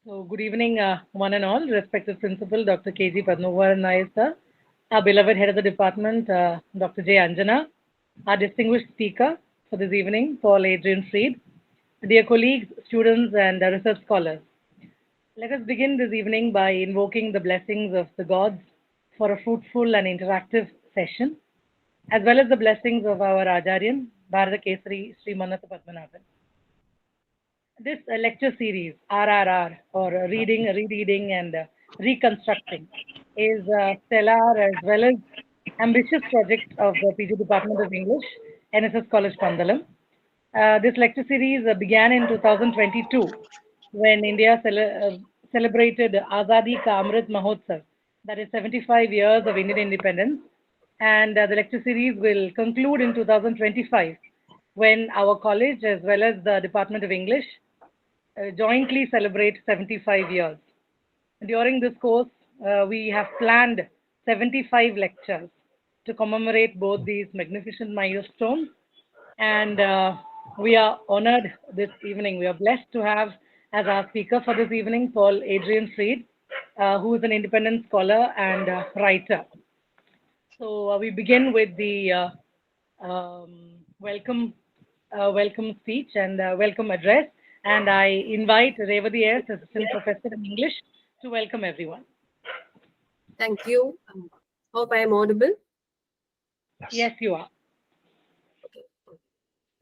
So, good evening, one and all. Respected Principal Dr. K.G. Padmavaran Nair, sir, our beloved Head of the Department, Dr. J. Anjana, our distinguished speaker for this evening, Paul Adrian Fried, dear colleagues, students, and research scholars. Let us begin this evening by invoking the blessings of the gods for a fruitful and interactive session, as well as the blessings of our Ajaryan, Bharata Kesari Sri Manatha Padmanabhan. This lecture series, RRR, or Reading, Rereading, and Reconstructing, is a stellar as well as ambitious project of the PG Department of English, NSS College, Pandalam. This lecture series began in 2022 when India celebrated Azadi Ka Amrit Mahotsav, that is 75 years of Indian independence, and the lecture series will conclude in 2025 when our college as well as the Department of English jointly celebrate 75 years. During this course, we have planned 75 lectures to commemorate both these magnificent milestones. And we are honored this evening. We are blessed to have as our speaker for this evening Paul Adrian Fried, who is an independent scholar and writer. So we begin with the welcome speech and welcome address. And I invite Revati S, Assistant Professor in English, to welcome everyone. Thank you. Hope I am audible. Yes, you are. Okay.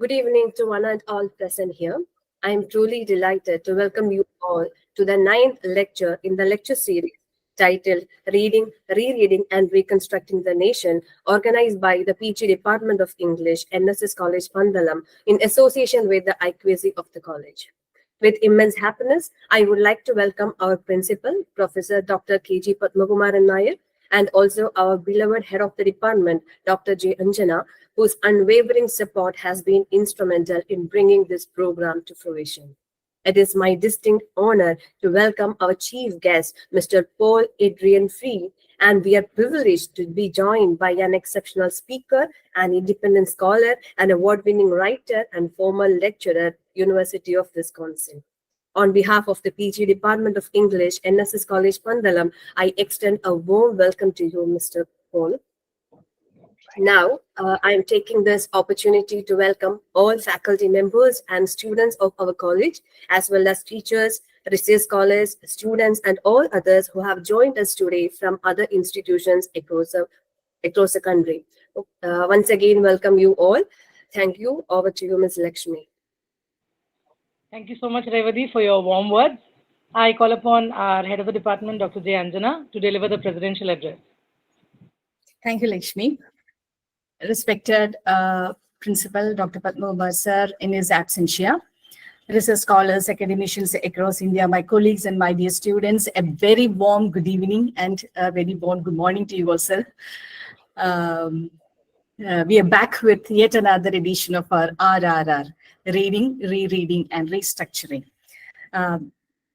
Good evening to one and all present here. I am truly delighted to welcome you all to the 9th lecture in the lecture series titled Reading, Rereading and Reconstructing the Nation, organized by the PG Department of English, NSS College, Pandalam, in association with the IQAC of the college. With immense happiness, I would like to welcome our principal, Professor Dr. K.G. Padmakumaran Nair, and also our beloved head of the department, Dr. J. Anjana, whose unwavering support has been instrumental in bringing this program to fruition. It is my distinct honor to welcome our chief guest, Mr. Paul Adrian Fried, and we are privileged to be joined by an exceptional speaker, an independent scholar, an award-winning writer, and former lecturer at University of Wisconsin. On behalf of the PG Department of English, NSS College, Pandalam, I extend a warm welcome to you, Mr. Paul. Now, I am taking this opportunity to welcome all faculty members and students of our college, as well as teachers, research scholars, students, and all others who have joined us today from other institutions across the country. Once again, welcome you all. Thank you. Over to you, Ms. Lakshmi. Thank you so much, Revati, for your warm words. I call upon our head of the department, Dr. J. Anjana, to deliver the presidential address. Thank you, Lakshmi. Respected Principal Dr. Padmavaran sir in his absentia, research scholars, academicians across India, my colleagues and my dear students, a very warm good evening and a very warm good morning to you all, sir. We are back with yet another edition of our RRR, Reading, Rereading and Restructuring.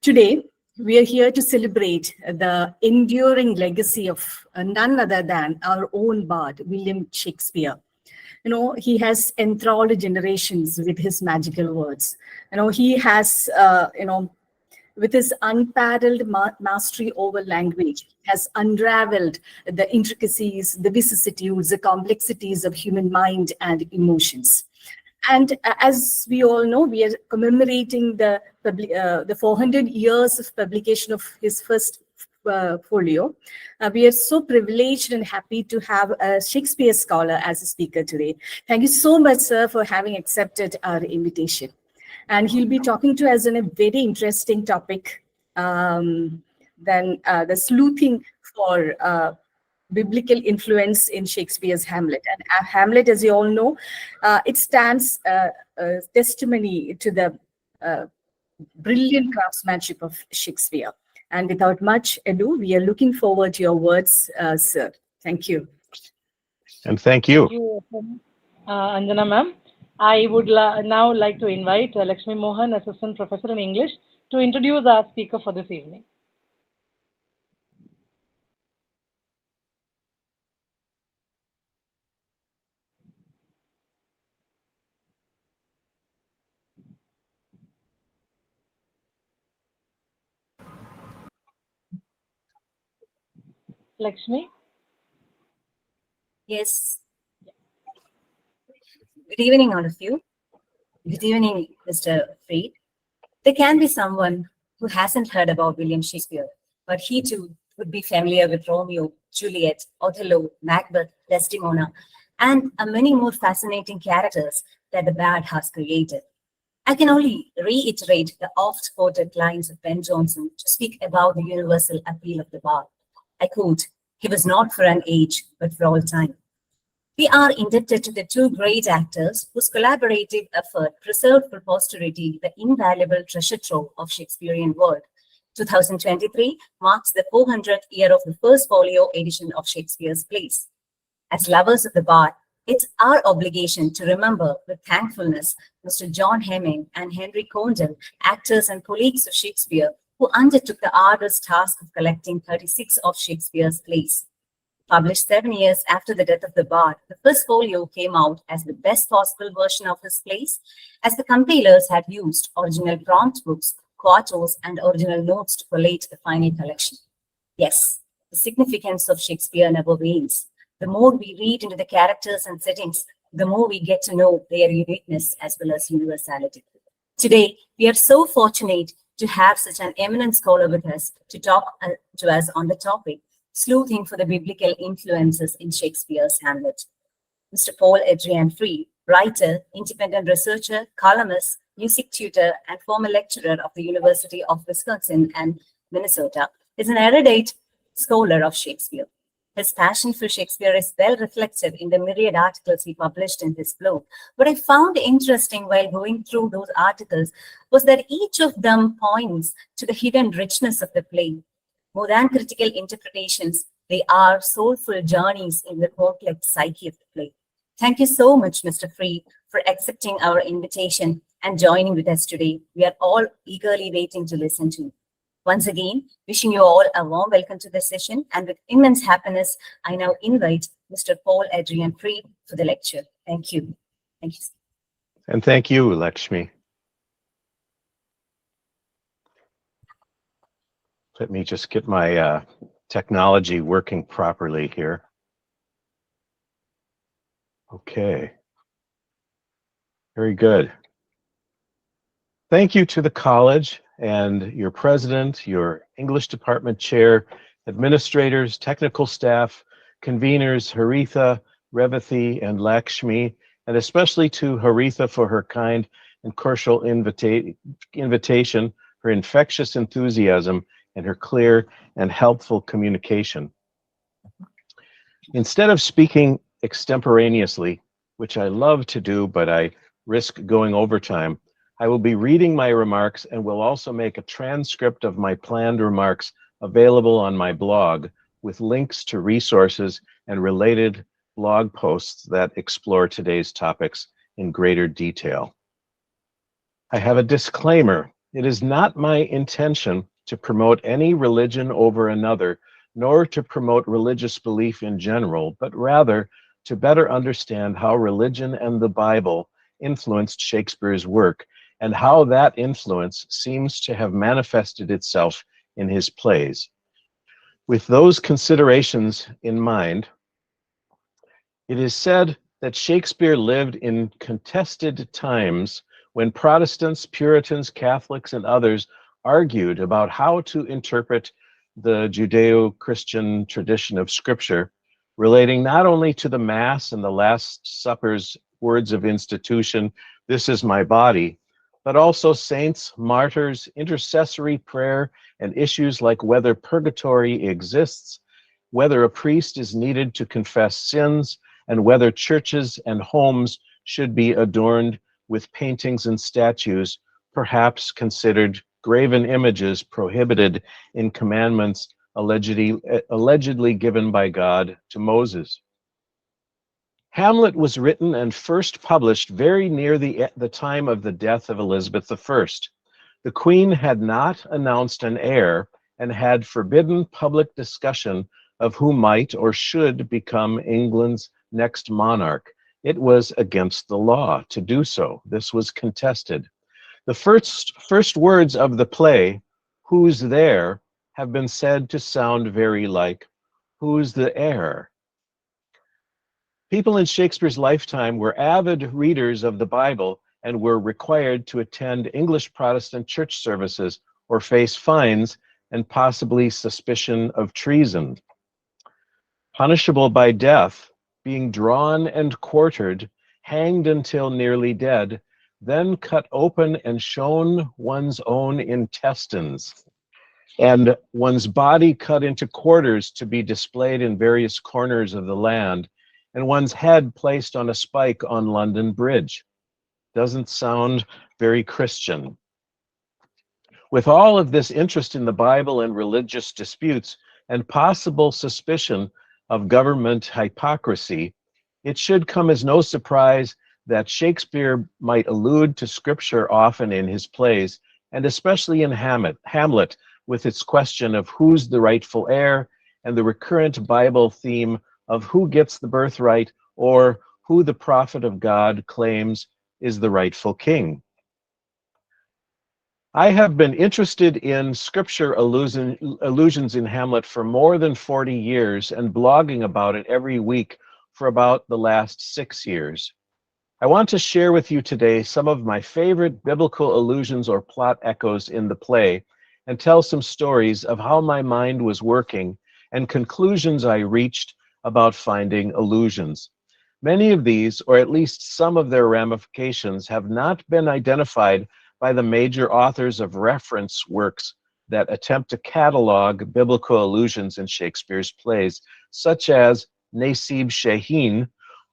Today, we are here to celebrate the enduring legacy of none other than our own bard, William Shakespeare. You know, he has enthralled generations with his magical words. You know, he has, with his unparalleled mastery over language, has unraveled the intricacies, the vicissitudes, the complexities of human mind and emotions. And as we all know, we are commemorating the 400 years of publication of his first folio. We are so privileged and happy to have a Shakespeare scholar as a speaker today. Thank you so much, sir, for having accepted our invitation. And he'll be talking to us on a very interesting topic, the sleuthing for biblical influence in Shakespeare's Hamlet. And Hamlet, as you all know, it stands testimony to the brilliant craftsmanship of Shakespeare. And without much ado, we are looking forward to your words, sir. Thank you. And thank you. Thank you, Anjana ma'am. I would now like to invite Lakshmi Mohan, Assistant Professor in English, to introduce our speaker for this evening. Lakshmi? Yes. Good evening, all of you. Good evening, Mr. Fried. There can be someone who hasn't heard about William Shakespeare, but he too would be familiar with Romeo, Juliet, Othello, Macbeth, Desdemona, and many more fascinating characters that the bard has created. I can only reiterate the oft-quoted lines of Ben Jonson to speak about the universal appeal of the bard. I quote, "He was not for an age, but for all time." We are indebted to the two great actors whose collaborative effort preserved for posterity the invaluable treasure trove of Shakespearean world. 2023 marks the 400th year of the first folio edition of Shakespeare's plays. As lovers of the bard, it's our obligation to remember with thankfulness Mr. John Hemming and Henry Condell, actors and colleagues of Shakespeare, who undertook the arduous task of collecting 36 of Shakespeare's plays. Published 7 years after the death of the bard, the first folio came out as the best possible version of his plays, as the compilers had used original prompt books, quartos, and original notes to collate the final collection. Yes, the significance of Shakespeare never wanes. The more we read into the characters and settings, the more we get to know their uniqueness as well as universality. Today, we are so fortunate to have such an eminent scholar with us to talk to us on the topic, sleuthing for the biblical influences in Shakespeare's Hamlet. Mr. Paul Adrian Fried, writer, independent researcher, columnist, music tutor, and former lecturer of the University of Wisconsin and Minnesota, is an erudite scholar of Shakespeare. His passion for Shakespeare is well reflected in the myriad articles he published in his blog. What I found interesting while going through those articles was that each of them points to the hidden richness of the play. More than critical interpretations, they are soulful journeys in the complex psyche of the play. Thank you so much, Mr. Fried, for accepting our invitation and joining with us today. We are all eagerly waiting to listen to you. Once again, wishing you all a warm welcome to the session, and with immense happiness, I now invite Mr. Paul Adrian Fried for the lecture. Thank you. Thank you. And thank you, Lakshmi. Let me just get my technology working properly here. Okay. Very good. Thank you to the college and your president, your English department chair, administrators, technical staff, conveners, Haritha, Revathi, and Lakshmi, and especially to Haritha for her kind and cordial invitation, her infectious enthusiasm, and her clear and helpful communication. Instead of speaking extemporaneously, which I love to do, but I risk going overtime, I will be reading my remarks and will also make a transcript of my planned remarks available on my blog with links to resources and related blog posts that explore today's topics in greater detail. I have a disclaimer. It is not my intention to promote any religion over another, nor to promote religious belief in general, but rather to better understand how religion and the Bible influenced Shakespeare's work and how that influence seems to have manifested itself in his plays. With those considerations in mind, it is said that Shakespeare lived in contested times when Protestants, Puritans, Catholics, and others argued about how to interpret the Judeo-Christian tradition of Scripture, relating not only to the Mass and the Last Supper's words of institution, "This is my body," but also saints, martyrs, intercessory prayer, and issues like whether purgatory exists, whether a priest is needed to confess sins, and whether churches and homes should be adorned with paintings and statues, perhaps considered graven images prohibited in commandments allegedly given by God to Moses. Hamlet was written and first published very near the time of the death of Elizabeth I. The Queen had not announced an heir and had forbidden public discussion of who might or should become England's next monarch. It was against the law to do so. This was contested. The first words of the play, "Who's there?" have been said to sound very like, Who's the heir? People in Shakespeare's lifetime were avid readers of the Bible and were required to attend English Protestant church services or face fines and possibly suspicion of treason. Punishable by death, being drawn and quartered, hanged until nearly dead, then cut open and shown one's own intestines, and one's body cut into quarters to be displayed in various corners of the land, and one's head placed on a spike on London Bridge. Doesn't sound very Christian. With all of this interest in the Bible and religious disputes and possible suspicion of government hypocrisy, it should come as no surprise that Shakespeare might allude to scripture often in his plays, and especially in Hamlet, with its question of who's the rightful heir, and the recurrent Bible theme of who gets the birthright, or who the prophet of God claims is the rightful king. I have been interested in scripture allusions in Hamlet for more than 40 years and blogging about it every week for about the last 6 years. I want to share with you today some of my favorite biblical allusions or plot echoes in the play, and tell some stories of how my mind was working and conclusions I reached about finding allusions. Many of these, or at least some of their ramifications, have not been identified by the major authors of reference works that attempt to catalog biblical allusions in Shakespeare's plays, such as Nasib Shaheen,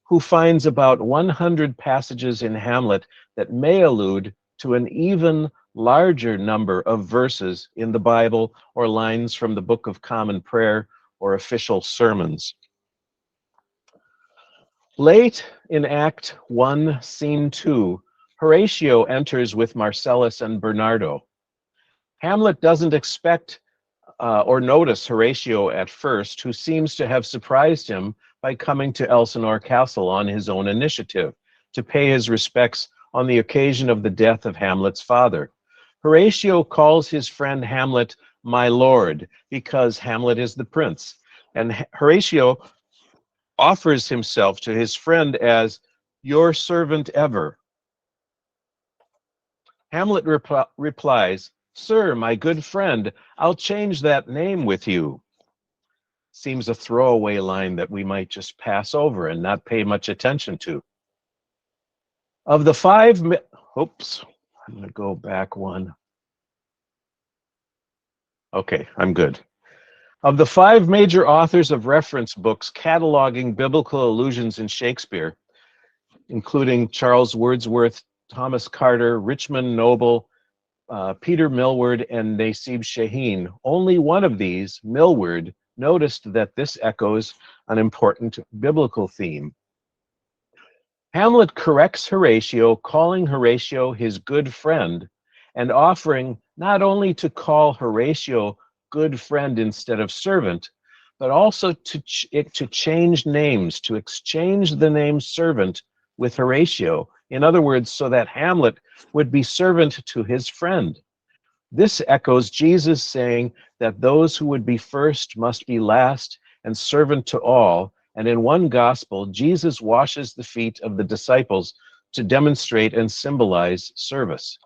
who finds about 100 passages in Hamlet that may allude to an even larger number of verses in the Bible or lines from the Book of Common Prayer or official sermons. Late in Act 1, Scene 2, Horatio enters with Marcellus and Bernardo. Hamlet doesn't expect or notice Horatio at first, who seems to have surprised him by coming to Elsinore Castle on his own initiative to pay his respects on the occasion of the death of Hamlet's father. Horatio calls his friend Hamlet my lord because Hamlet is the prince, and Horatio offers himself to his friend as your servant ever. Hamlet replies, "Sir, my good friend, I'll change that name with you." Seems a throwaway line that we might just pass over and not pay much attention to. Of the five, oops, I'm going to go back one. Okay, I'm good. Of the 5 major authors of reference books cataloging biblical allusions in Shakespeare, including Charles Wordsworth, Thomas Carter, Richmond Noble, Peter Millward, and Nasib Shaheen, only one of these, Millward, noticed that this echoes an important biblical theme. Hamlet corrects Horatio, calling Horatio his good friend, and offering not only to call Horatio good friend instead of servant, but also to change names, to exchange the name servant with Horatio. In other words, so that Hamlet would be servant to his friend. This echoes Jesus saying that those who would be first must be last and servant to all. And in one gospel, Jesus washes the feet of the disciples to demonstrate and symbolize service.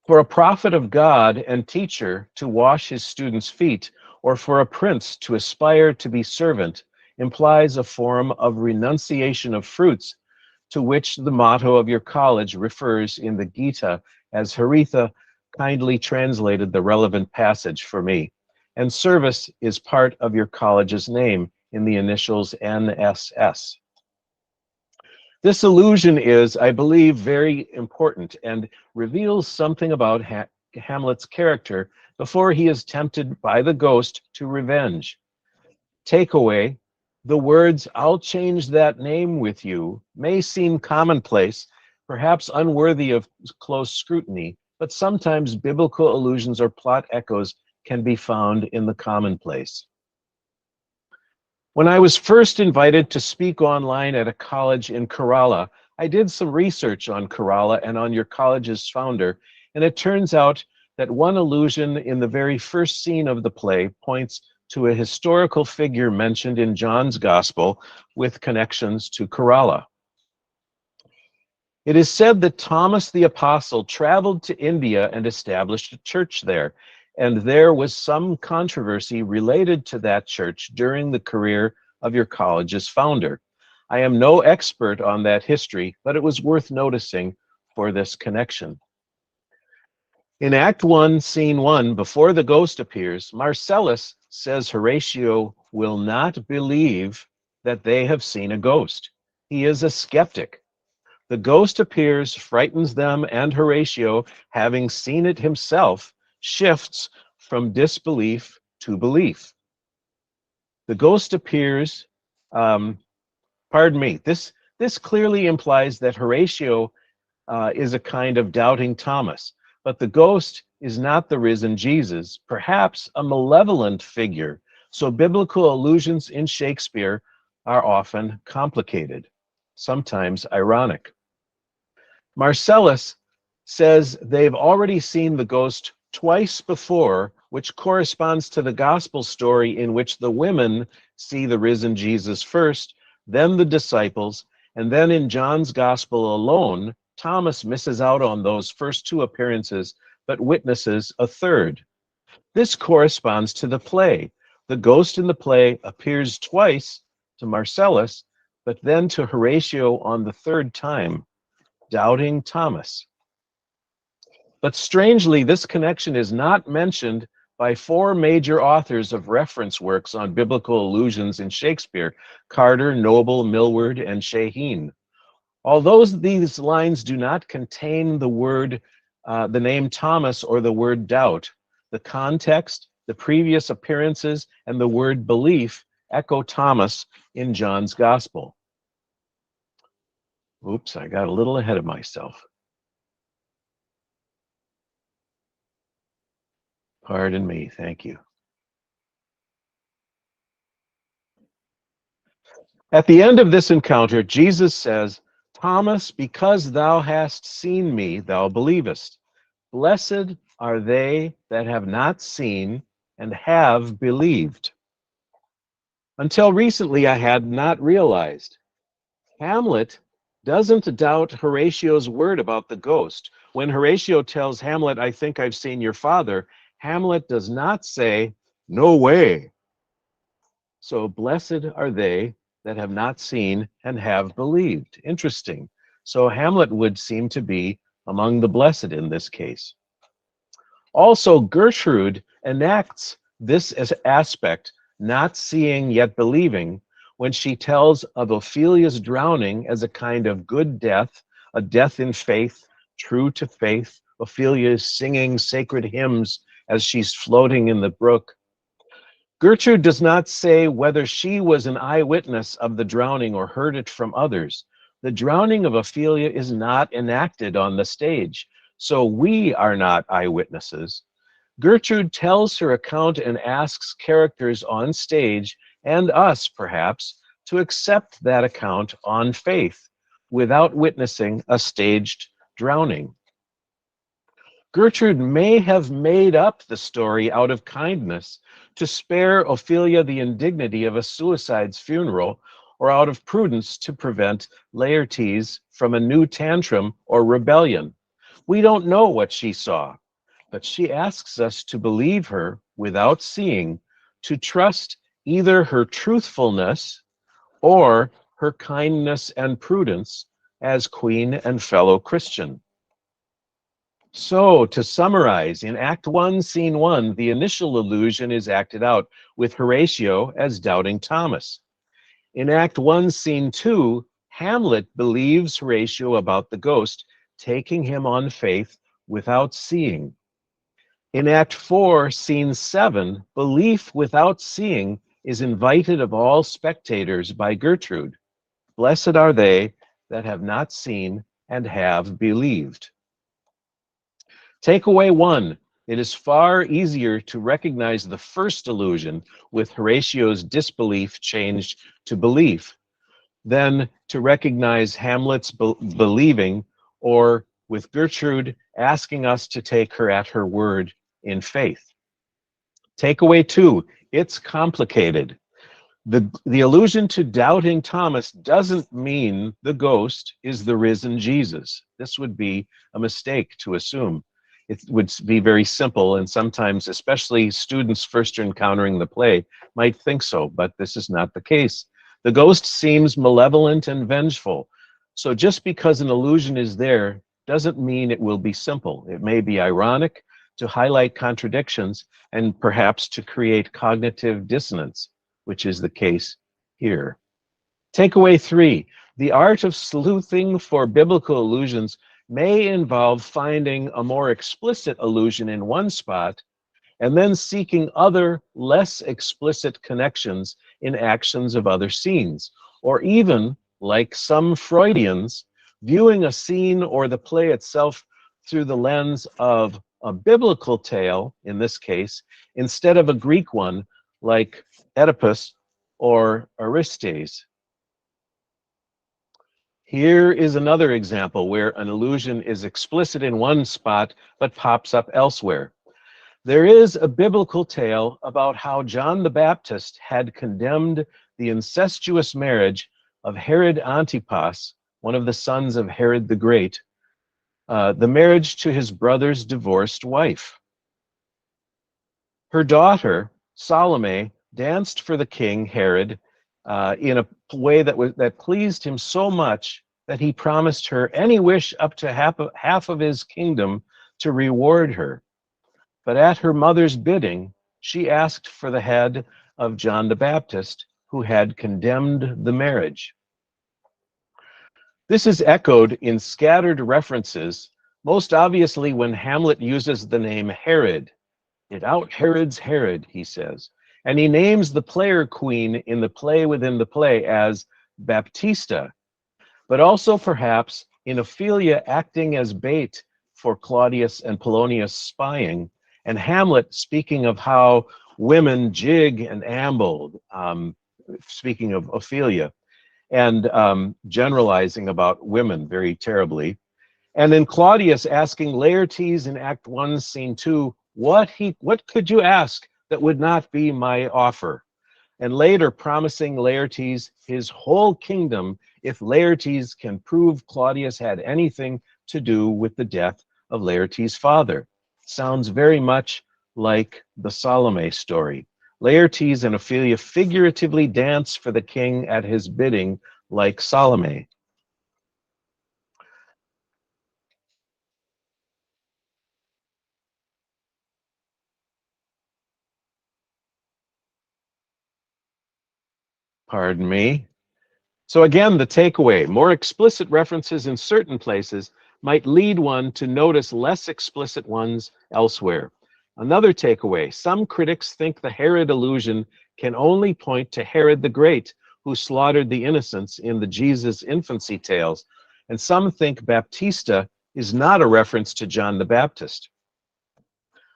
For a prophet of God and teacher to wash his students' feet, or for a prince to aspire to be servant, implies a form of renunciation of fruits, to which the motto of your college refers in the Gita, as Haritha kindly translated the relevant passage for me. And service is part of your college's name in the initials NSS. This allusion is, I believe, very important and reveals something about Hamlet's character before he is tempted by the ghost to revenge. Takeaway: the words, "I'll change that name with you," may seem commonplace, perhaps unworthy of close scrutiny, but sometimes biblical allusions or plot echoes can be found in the commonplace. When I was first invited to speak online at a college in Kerala, I did some research on Kerala and on your college's founder, and it turns out that one allusion in the very first scene of the play points to a historical figure mentioned in John's Gospel with connections to Kerala. It is said that Thomas the Apostle traveled to India and established a church there, and there was some controversy related to that church during the career of your college's founder. I am no expert on that history, but it was worth noticing for this connection. In Act 1, Scene 1, before the ghost appears, Marcellus says Horatio will not believe that they have seen a ghost. He is a skeptic. The ghost appears, frightens them, and Horatio, having seen it himself, shifts from disbelief to belief. The ghost appears, this clearly implies that Horatio is a kind of doubting Thomas, but the ghost is not the risen Jesus, perhaps a malevolent figure. So biblical allusions in Shakespeare are often complicated, sometimes ironic. Marcellus says they've already seen the ghost twice before, which corresponds to the gospel story in which the women see the risen Jesus first, then the disciples, and then in John's gospel alone, Thomas misses out on those first two appearances, but witnesses a third. This corresponds to the play. The ghost in the play appears twice to Marcellus, but then to Horatio on the third time, doubting Thomas. But strangely, this connection is not mentioned by four major authors of reference works on biblical allusions in Shakespeare: Carter, Noble, Millward, and Shaheen. Although these lines do not contain the name Thomas or the word doubt, the context, the previous appearances, and the word belief echo Thomas in John's Gospel. Oops, I got a little ahead of myself. Pardon me, thank you. At the end of this encounter, Jesus says, "Thomas, because thou hast seen me, thou believest. Blessed are they that have not seen and have believed." Until recently, I had not realized. Hamlet doesn't doubt Horatio's word about the ghost. When Horatio tells Hamlet, "I think I've seen your father," Hamlet does not say, "No way." So blessed are they that have not seen and have believed. Interesting. So Hamlet would seem to be among the blessed in this case. Also, Gertrude enacts this aspect, not seeing yet believing, when she tells of Ophelia's drowning as a kind of good death, a death in faith, true to faith. Ophelia is singing sacred hymns as she's floating in the brook. Gertrude does not say whether she was an eyewitness of the drowning or heard it from others. The drowning of Ophelia is not enacted on the stage, so we are not eyewitnesses. Gertrude tells her account and asks characters on stage, and us perhaps, to accept that account on faith, without witnessing a staged drowning. Gertrude may have made up the story out of kindness to spare Ophelia the indignity of a suicide's funeral, or out of prudence to prevent Laertes from a new tantrum or rebellion. We don't know what she saw, but she asks us to believe her without seeing, to trust either her truthfulness or her kindness and prudence as queen and fellow Christian. So, to summarize, in Act 1, Scene 1, the initial illusion is acted out with Horatio as doubting Thomas. In Act 1, Scene 2, Hamlet believes Horatio about the ghost, taking him on faith without seeing. In Act 4, Scene 7, belief without seeing is invited of all spectators by Gertrude. Blessed are they that have not seen and have believed. Takeaway 1, it is far easier to recognize the first illusion with Horatio's disbelief changed to belief than to recognize Hamlet's believing, or with Gertrude asking us to take her at her word in faith. Takeaway 2, it's complicated. The allusion to doubting Thomas doesn't mean the ghost is the risen Jesus. This would be a mistake to assume. It would be very simple, and sometimes, especially students first encountering the play, might think so, but this is not the case. The ghost seems malevolent and vengeful. So just because an allusion is there doesn't mean it will be simple. It may be ironic to highlight contradictions and perhaps to create cognitive dissonance, which is the case here. Takeaway 3, the art of sleuthing for biblical allusions may involve finding a more explicit allusion in one spot and then seeking other, less explicit connections in actions of other scenes, or even, like some Freudians, viewing a scene or the play itself through the lens of a biblical tale, in this case, instead of a Greek one, like Oedipus or Aristes. Here is another example where an allusion is explicit in one spot but pops up elsewhere. There is a biblical tale about how John the Baptist had condemned the incestuous marriage of Herod Antipas, one of the sons of Herod the Great, the marriage to his brother's divorced wife. Her daughter, Salome, danced for the king, Herod, in a way that pleased him so much that he promised her any wish up to half of his kingdom to reward her. But at her mother's bidding, she asked for the head of John the Baptist, who had condemned the marriage. This is echoed in scattered references, most obviously when Hamlet uses the name Herod. It out-Herods Herod, he says. And he names the player queen in the play within the play as Baptista, but also perhaps in Ophelia acting as bait for Claudius and Polonius spying, and Hamlet speaking of how women jig and ambled, speaking of Ophelia, and generalizing about women very terribly. And then Claudius asking Laertes in Act 1, Scene 2, what could you ask that would not be my offer? And later promising Laertes his whole kingdom if Laertes can prove Claudius had anything to do with the death of Laertes' father. Sounds very much like the Salome story. Laertes and Ophelia figuratively dance for the king at his bidding, like Salome. Pardon me. So again, the takeaway, more explicit references in certain places might lead one to notice less explicit ones elsewhere. Another takeaway, some critics think the Herod allusion can only point to Herod the Great, who slaughtered the innocents in the Jesus infancy tales, and some think Baptista is not a reference to John the Baptist.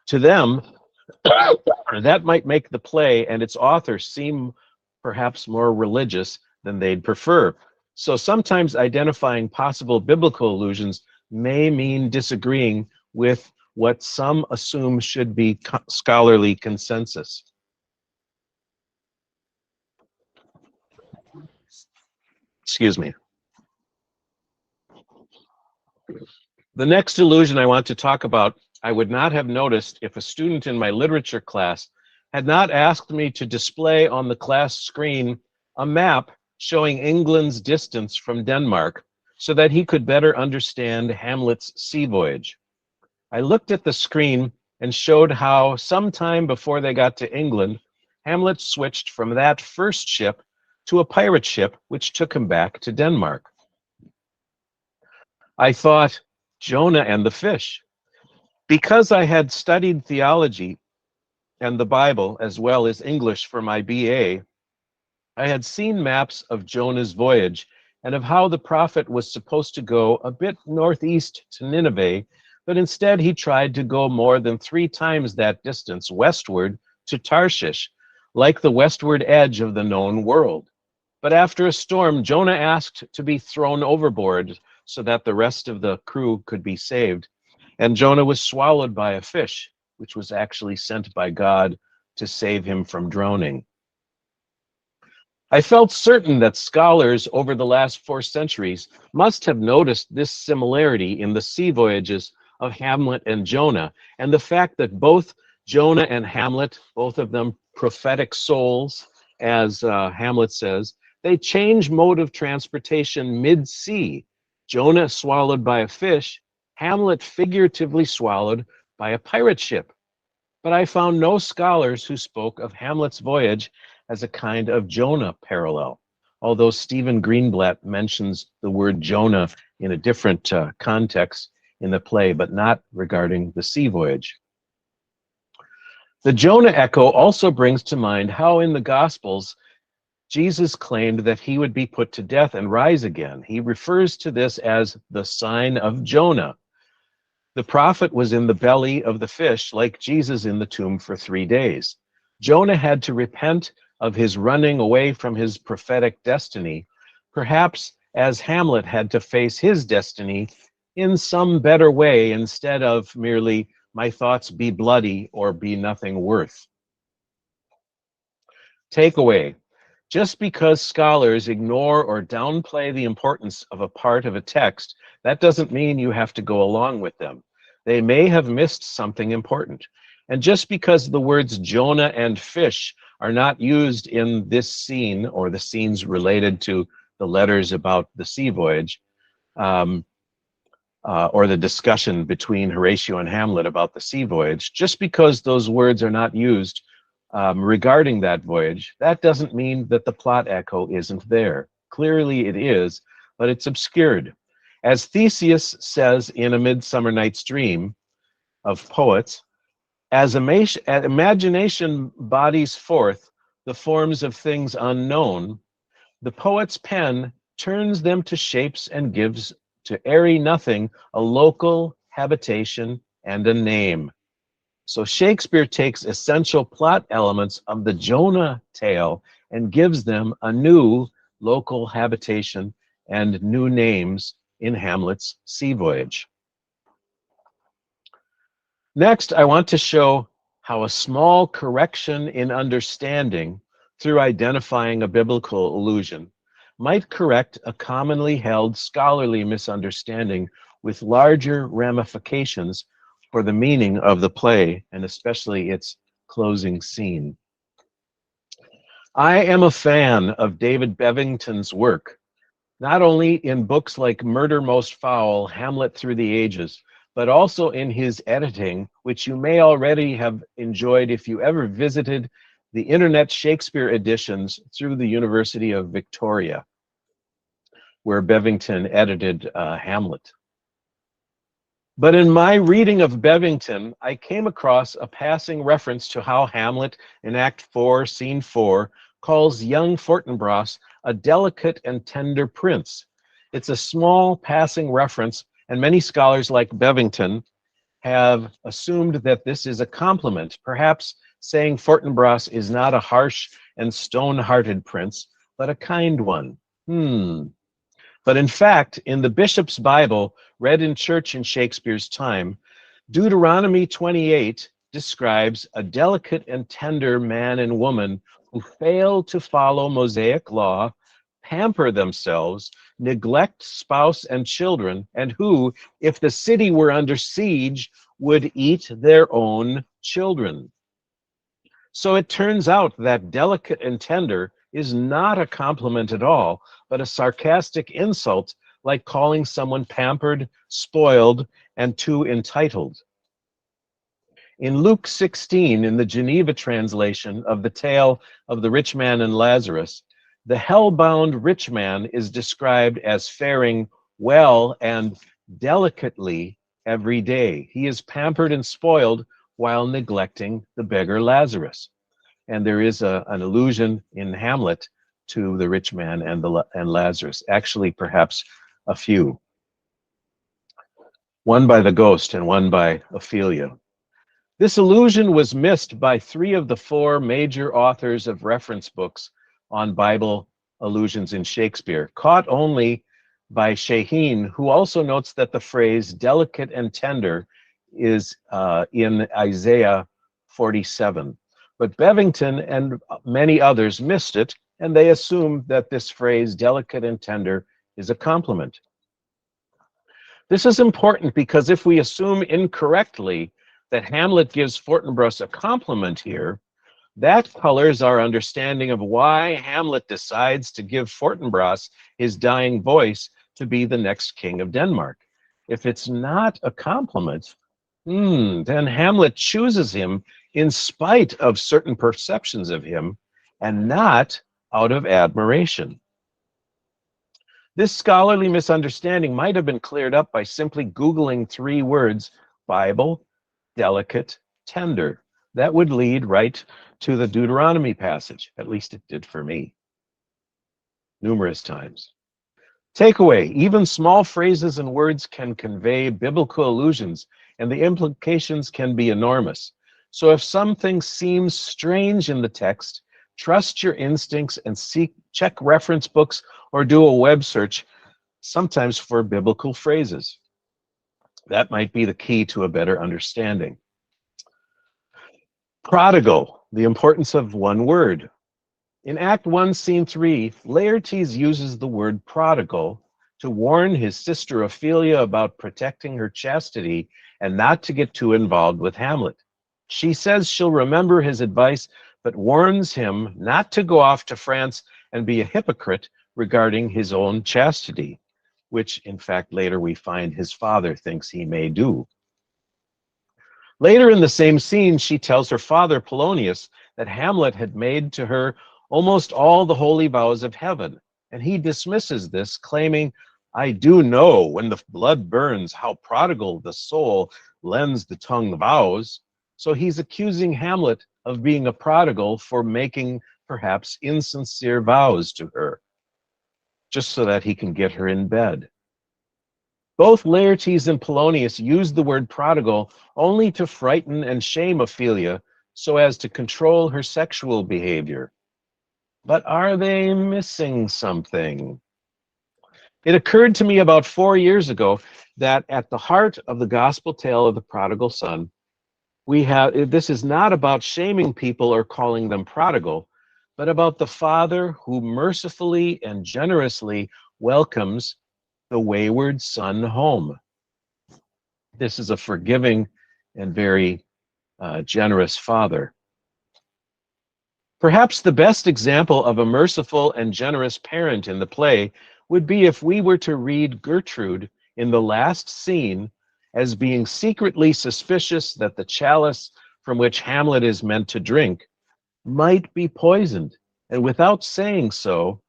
To them, that might make the play and its author seem perhaps more religious than they'd prefer. So sometimes identifying possible biblical allusions may mean disagreeing with what some assume should be scholarly consensus. Excuse me. The next allusion I want to talk about, I would not have noticed if a student in my literature class had not asked me to display on the class screen a map showing England's distance from Denmark so that he could better understand Hamlet's sea voyage. I looked at the screen and showed how sometime before they got to England, Hamlet switched from that first ship to a pirate ship which took him back to Denmark. I thought, Jonah and the fish. Because I had studied theology and the Bible as well as English for my BA, I had seen maps of Jonah's voyage and of how the prophet was supposed to go a bit northeast to Nineveh, but instead he tried to go more than 3 times that distance westward to Tarshish, like the westward edge of the known world. But after a storm, Jonah asked to be thrown overboard so that the rest of the crew could be saved. And Jonah was swallowed by a fish, which was actually sent by God to save him from drowning. I felt certain that scholars over the last 4 centuries must have noticed this similarity in the sea voyages of Hamlet and Jonah, and the fact that both Jonah and Hamlet, both of them prophetic souls, as Hamlet says, they change mode of transportation mid-sea. Jonah swallowed by a fish, Hamlet figuratively swallowed by a pirate ship. But I found no scholars who spoke of Hamlet's voyage as a kind of Jonah parallel, although Stephen Greenblatt mentions the word Jonah in a different context in the play, but not regarding the sea voyage. The Jonah echo also brings to mind how in the Gospels, Jesus claimed that he would be put to death and rise again. He refers to this as the sign of Jonah. The prophet was in the belly of the fish, like Jesus in the tomb for 3 days. Jonah had to repent of his running away from his prophetic destiny, perhaps as Hamlet had to face his destiny in some better way instead of merely, my thoughts be bloody or be nothing worth. Takeaway: just because scholars ignore or downplay the importance of a part of a text, that doesn't mean you have to go along with them. They may have missed something important. And just because the words Jonah and fish are not used in this scene or the scenes related to the letters about the sea voyage, or the discussion between Horatio and Hamlet about the sea voyage, just because those words are not used regarding that voyage, that doesn't mean that the plot echo isn't there. Clearly it is, but it's obscured. As Theseus says in A Midsummer Night's Dream of poets, as imagination bodies forth the forms of things unknown, the poet's pen turns them to shapes and gives to airy nothing a local habitation and a name. So Shakespeare takes essential plot elements of the Jonah tale and gives them a new local habitation and new names in Hamlet's sea voyage. Next, I want to show how a small correction in understanding through identifying a biblical allusion might correct a commonly held scholarly misunderstanding with larger ramifications for the meaning of the play, and especially its closing scene. I am a fan of David Bevington's work, not only in books like Murder Most Foul, Hamlet Through the Ages, but also in his editing, which you may already have enjoyed if you ever visited the internet Shakespeare editions through the University of Victoria, where Bevington edited Hamlet. But in my reading of Bevington, I came across a passing reference to how Hamlet in Act 4, Scene 4, calls young Fortinbras a delicate and tender prince. It's a small passing reference, and many scholars like Bevington have assumed that this is a compliment, perhaps saying Fortinbras is not a harsh and stone-hearted prince, but a kind one. But in fact, in the Bishop's Bible, read in church in Shakespeare's time, Deuteronomy 28 describes a delicate and tender man and woman who fail to follow Mosaic law, pamper themselves, neglect spouse and children, and who, if the city were under siege, would eat their own children. So it turns out that delicate and tender is not a compliment at all, but a sarcastic insult, like calling someone pampered, spoiled, and too entitled. In Luke 16, in the Geneva translation of the tale of the rich man and Lazarus, the hell-bound rich man is described as faring well and delicately every day. He is pampered and spoiled while neglecting the beggar Lazarus. And there is an allusion in Hamlet to the rich man and Lazarus, actually perhaps a few. One by the ghost and one by Ophelia. This allusion was missed by 3 of the 4 major authors of reference books on Bible allusions in Shakespeare, caught only by Shaheen, who also notes that the phrase delicate and tender is in Isaiah 47. But Bevington and many others missed it, and they assumed that this phrase, delicate and tender, is a compliment. This is important because if we assume incorrectly that Hamlet gives Fortinbras a compliment here, that colors our understanding of why Hamlet decides to give Fortinbras his dying voice to be the next king of Denmark. If it's not a compliment, then Hamlet chooses him in spite of certain perceptions of him and not out of admiration. This scholarly misunderstanding might have been cleared up by simply Googling 3 words, Bible, delicate, tender. That would lead right to the Deuteronomy passage. At least it did for me, numerous times. Takeaway, even small phrases and words can convey biblical allusions, and the implications can be enormous. So if something seems strange in the text, trust your instincts and check reference books or do a web search, sometimes for biblical phrases. That might be the key to a better understanding. Prodigal, the importance of one word. In Act 1, Scene 3, Laertes uses the word prodigal to warn his sister Ophelia about protecting her chastity and not to get too involved with Hamlet. She says she'll remember his advice, but warns him not to go off to France and be a hypocrite regarding his own chastity, which in fact later we find his father thinks he may do. Later in the same scene, she tells her father Polonius that Hamlet had made to her almost all the holy vows of heaven, and he dismisses this, claiming, I do know when the blood burns how prodigal the soul lends the tongue vows. So he's accusing Hamlet of being a prodigal for making perhaps insincere vows to her, just so that he can get her in bed. Both Laertes and Polonius use the word prodigal only to frighten and shame Ophelia so as to control her sexual behavior. But are they missing something? It occurred to me about 4 years ago that at the heart of the gospel tale of the prodigal son, this is not about shaming people or calling them prodigal, but about the father who mercifully and generously welcomes the wayward son home. This is a forgiving and very generous father. Perhaps the best example of a merciful and generous parent in the play would be if we were to read Gertrude in the last scene as being secretly suspicious that the chalice from which Hamlet is meant to drink might be poisoned, and without saying so,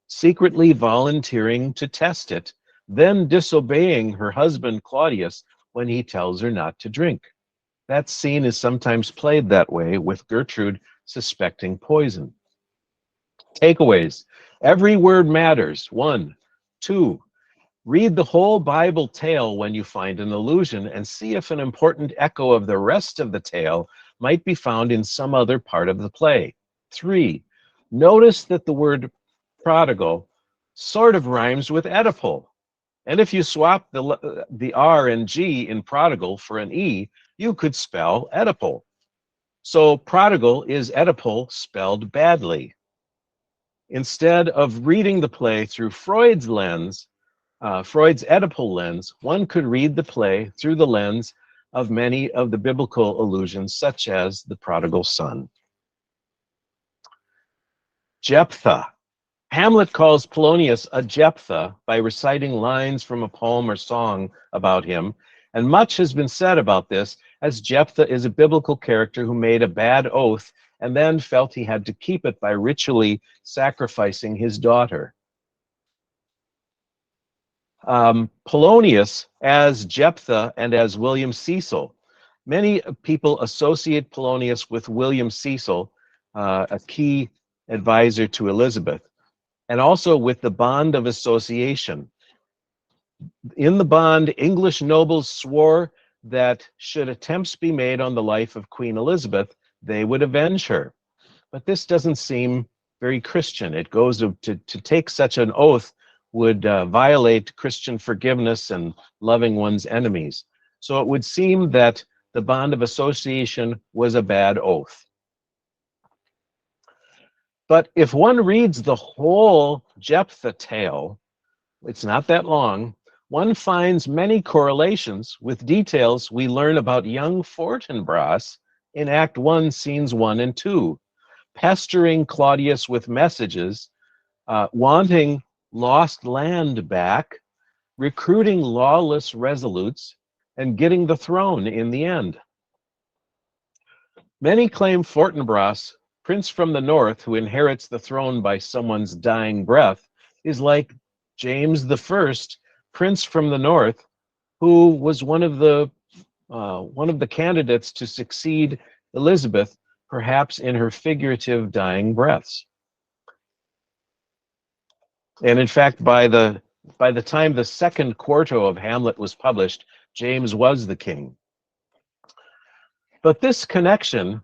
secretly volunteering to test it, then disobeying her husband Claudius when he tells her not to drink. That scene is sometimes played that way, with Gertrude suspecting poison. Takeaways. Every word matters. 1. 2. Read the whole Bible tale when you find an allusion and see if an important echo of the rest of the tale might be found in some other part of the play. 3. Notice that the word prodigal sort of rhymes with Oedipal. And if you swap the R and G in prodigal for an E, you could spell Oedipal. So prodigal is Oedipal spelled badly. Instead of reading the play through Freud's lens, Freud's Oedipal lens, one could read the play through the lens of many of the biblical allusions, such as the prodigal son. Jephthah. Hamlet calls Polonius a Jephthah by reciting lines from a poem or song about him, and much has been said about this, as Jephthah is a biblical character who made a bad oath and then felt he had to keep it by ritually sacrificing his daughter. Polonius as Jephthah and as William Cecil. Many people associate Polonius with William Cecil, a key advisor to Elizabeth, and also with the bond of association. In the bond, English nobles swore that should attempts be made on the life of Queen Elizabeth, they would avenge her. But this doesn't seem very Christian. It goes to take such an oath would violate Christian forgiveness and loving one's enemies. So it would seem that the bond of association was a bad oath. But if one reads the whole Jephthah tale, it's not that long, one finds many correlations with details we learn about young Fortinbras in Act 1, Scenes 1 and 2, pestering Claudius with messages, wanting lost land back, recruiting lawless resolutes, and getting the throne in the end. Many claim Fortinbras, prince from the north who inherits the throne by someone's dying breath, is like James I, prince from the north, who was one of the candidates to succeed Elizabeth, perhaps in her figurative dying breaths. And in fact, by the time the second quarto of Hamlet was published, James was the king. But this connection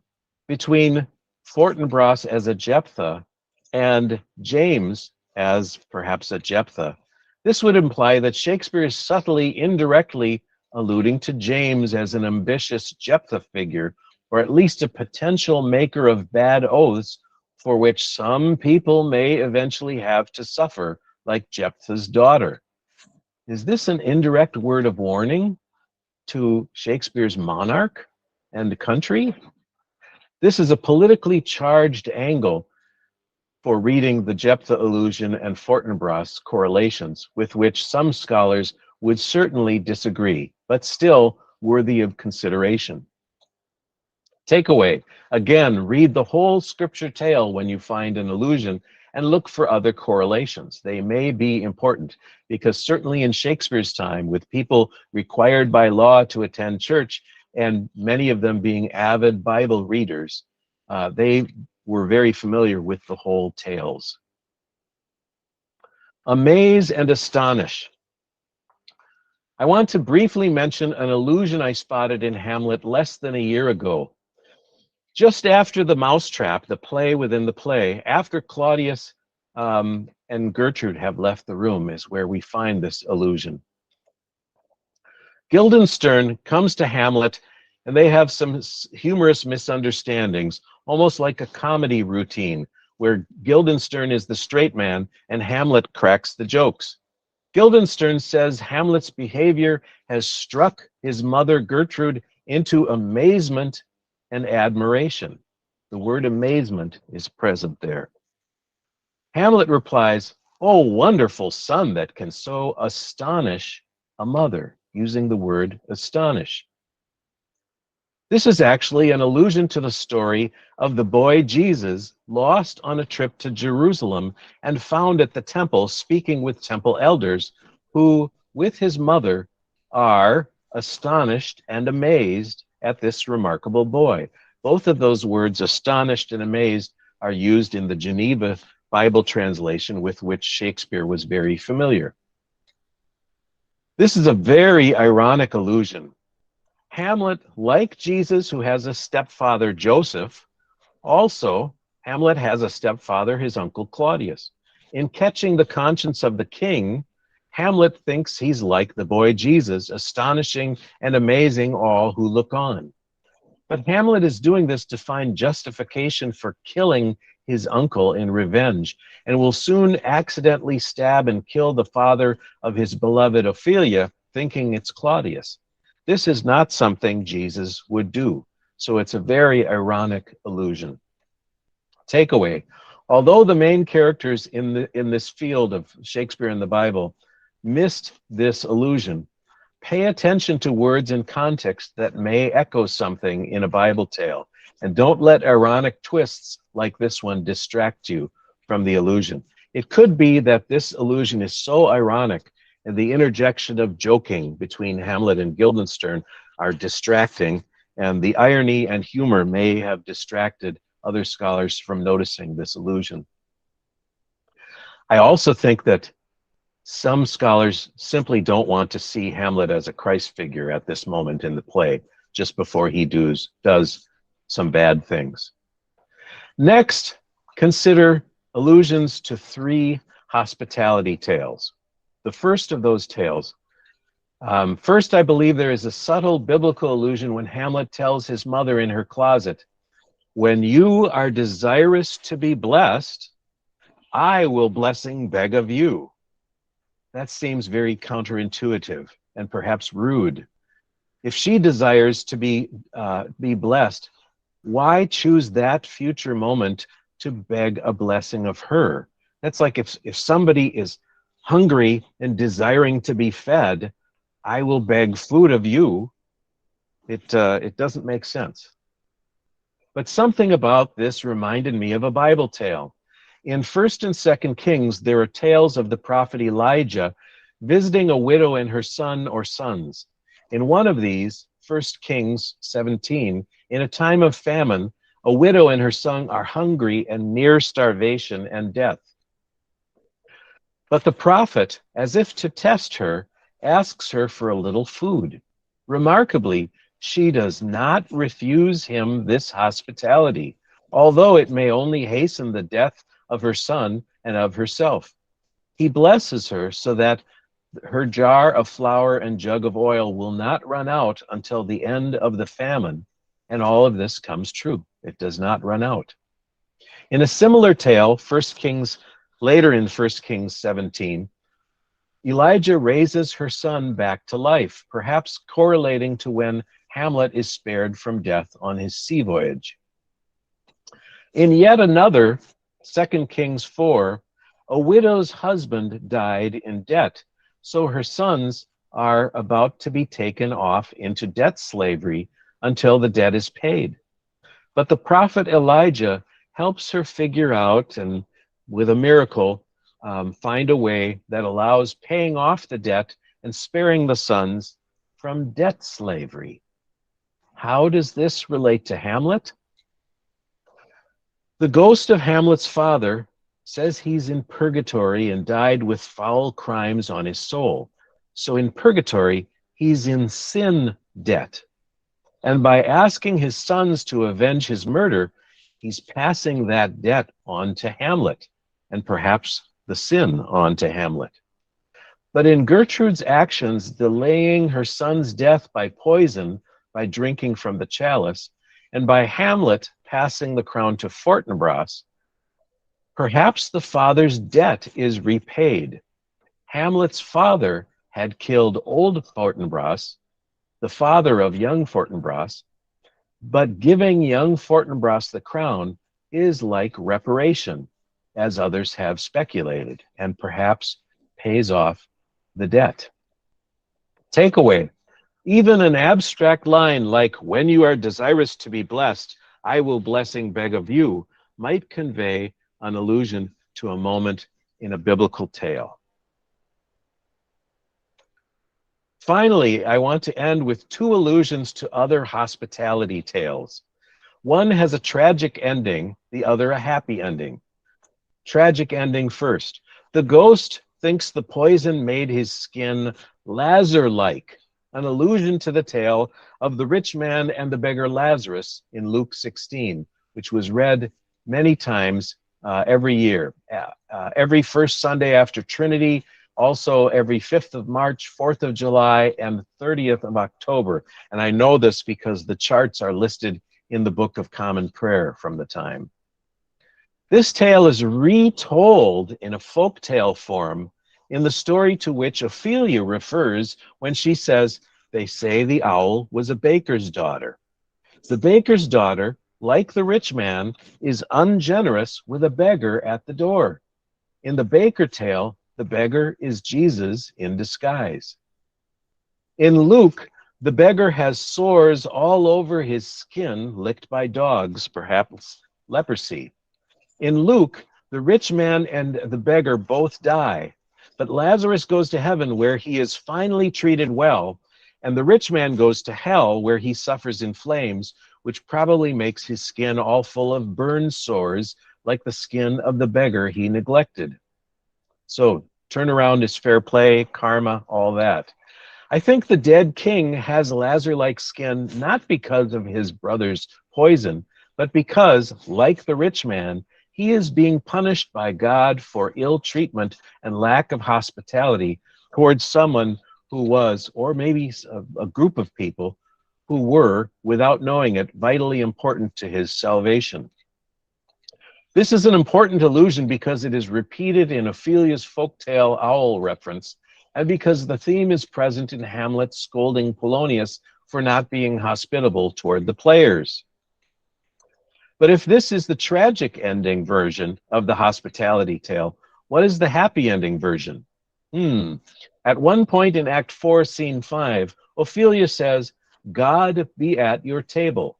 between Fortinbras as a Jephthah and James as perhaps a Jephthah, this would imply that Shakespeare is subtly, indirectly alluding to James as an ambitious Jephthah figure, or at least a potential maker of bad oaths for which some people may eventually have to suffer, like Jephthah's daughter. Is this an indirect word of warning to Shakespeare's monarch and country? This is a politically charged angle for reading the Jephthah allusion and Fortinbras correlations, with which some scholars would certainly disagree, but still worthy of consideration. Takeaway: again, read the whole scripture tale when you find an allusion and look for other correlations. They may be important, because certainly in Shakespeare's time, with people required by law to attend church and many of them being avid Bible readers, they were very familiar with the whole tales. Amaze and astonish. I want to briefly mention an allusion I spotted in Hamlet less than a year ago. Just after the mousetrap, the play within the play, after Claudius and Gertrude have left the room, is where we find this allusion. Guildenstern comes to Hamlet, and they have some humorous misunderstandings, almost like a comedy routine, where Guildenstern is the straight man and Hamlet cracks the jokes. Guildenstern says Hamlet's behavior has struck his mother Gertrude into amazement and admiration. The word amazement is present there. Hamlet replies, "Oh, wonderful son that can so astonish a mother," using the word astonish. This is actually an allusion to the story of the boy Jesus lost on a trip to Jerusalem and found at the temple speaking with temple elders who, with his mother, are astonished and amazed at this remarkable boy. Both of those words, astonished and amazed, are used in the Geneva Bible translation with which Shakespeare was very familiar. This is a very ironic allusion. Hamlet, like Jesus, who has a stepfather, Joseph, also Hamlet has a stepfather, his uncle Claudius. In catching the conscience of the king, Hamlet thinks he's like the boy Jesus, astonishing and amazing all who look on. But Hamlet is doing this to find justification for killing his uncle in revenge, and will soon accidentally stab and kill the father of his beloved Ophelia, thinking it's Claudius. This is not something Jesus would do, so it's a very ironic allusion. Takeaway: although the main characters in this field of Shakespeare and the Bible missed this allusion, pay attention to words and context that may echo something in a Bible tale, and don't let ironic twists like this one distract you from the allusion. It could be that this allusion is so ironic and the interjection of joking between Hamlet and Guildenstern are distracting, and the irony and humor may have distracted other scholars from noticing this allusion. I also think that some scholars simply don't want to see Hamlet as a Christ figure at this moment in the play, just before he does some bad things. Next, consider allusions to 3 hospitality tales. The first of those tales. First, I believe there is a subtle biblical allusion when Hamlet tells his mother in her closet, When you are desirous to be blessed, I will blessing beg of you. That seems very counterintuitive and perhaps rude. If she desires to be blessed, why choose that future moment to beg a blessing of her? That's like if somebody is hungry and desiring to be fed, I will beg food of you. It doesn't make sense. But something about this reminded me of a Bible tale. In 1st and 2nd Kings, there are tales of the prophet Elijah visiting a widow and her son or sons. In one of these, 1 Kings 17, in a time of famine, a widow and her son are hungry and near starvation and death. But the prophet, as if to test her, asks her for a little food. Remarkably, she does not refuse him this hospitality, although it may only hasten the death of her son and of herself. He blesses her so that her jar of flour and jug of oil will not run out until the end of the famine, and all of this comes true. It does not run out. In a similar tale, later in 1 Kings 17, Elijah raises her son back to life, perhaps correlating to when Hamlet is spared from death on his sea voyage. In yet another, 2 Kings 4, a widow's husband died in debt, so her sons are about to be taken off into debt slavery until the debt is paid. But the prophet Elijah helps her figure out, and with a miracle, find a way that allows paying off the debt and sparing the sons from debt slavery. How does this relate to Hamlet? The ghost of Hamlet's father says he's in purgatory and died with foul crimes on his soul. So in purgatory, he's in sin debt. And by asking his sons to avenge his murder, he's passing that debt on to Hamlet, and perhaps the sin on to Hamlet. But in Gertrude's actions, delaying her son's death by poison, by drinking from the chalice, and by Hamlet passing the crown to Fortinbras, perhaps the father's debt is repaid. Hamlet's father had killed old Fortinbras, the father of young Fortinbras, but giving young Fortinbras the crown is like reparation, as others have speculated, and perhaps pays off the debt. Takeaway: even an abstract line like, when you are desirous to be blessed, I will blessing beg of you, might convey an allusion to a moment in a biblical tale. Finally, I want to end with two allusions to other hospitality tales. One has a tragic ending, the other a happy ending. Tragic ending first. The ghost thinks the poison made his skin Lazar-like, an allusion to the tale of the rich man and the beggar Lazarus in Luke 16, which was read many times every year. Every first Sunday after Trinity, also every 5th of March, 4th of July, and 30th of October. And I know this because the charts are listed in the Book of Common Prayer from the time. This tale is retold in a folk tale form in the story to which Ophelia refers when she says, they say the owl was a baker's daughter. The baker's daughter, like the rich man, is ungenerous with a beggar at the door. In the baker tale, the beggar is Jesus in disguise. In Luke, the beggar has sores all over his skin, licked by dogs, perhaps leprosy. In Luke, the rich man and the beggar both die, but Lazarus goes to heaven where he is finally treated well, and the rich man goes to hell where he suffers in flames, which probably makes his skin all full of burn sores like the skin of the beggar he neglected. So turnaround is fair play, karma, all that. I think the dead king has Lazar-like skin not because of his brother's poison, but because, like the rich man, he is being punished by God for ill treatment and lack of hospitality towards someone who was, or maybe a group of people, who were, without knowing it, vitally important to his salvation. This is an important allusion because it is repeated in Ophelia's folktale owl reference, and because the theme is present in Hamlet scolding Polonius for not being hospitable toward the players. But if this is the tragic ending version of the hospitality tale, what is the happy ending version? At one point in Act 4, Scene 5, Ophelia says, "God be at your table."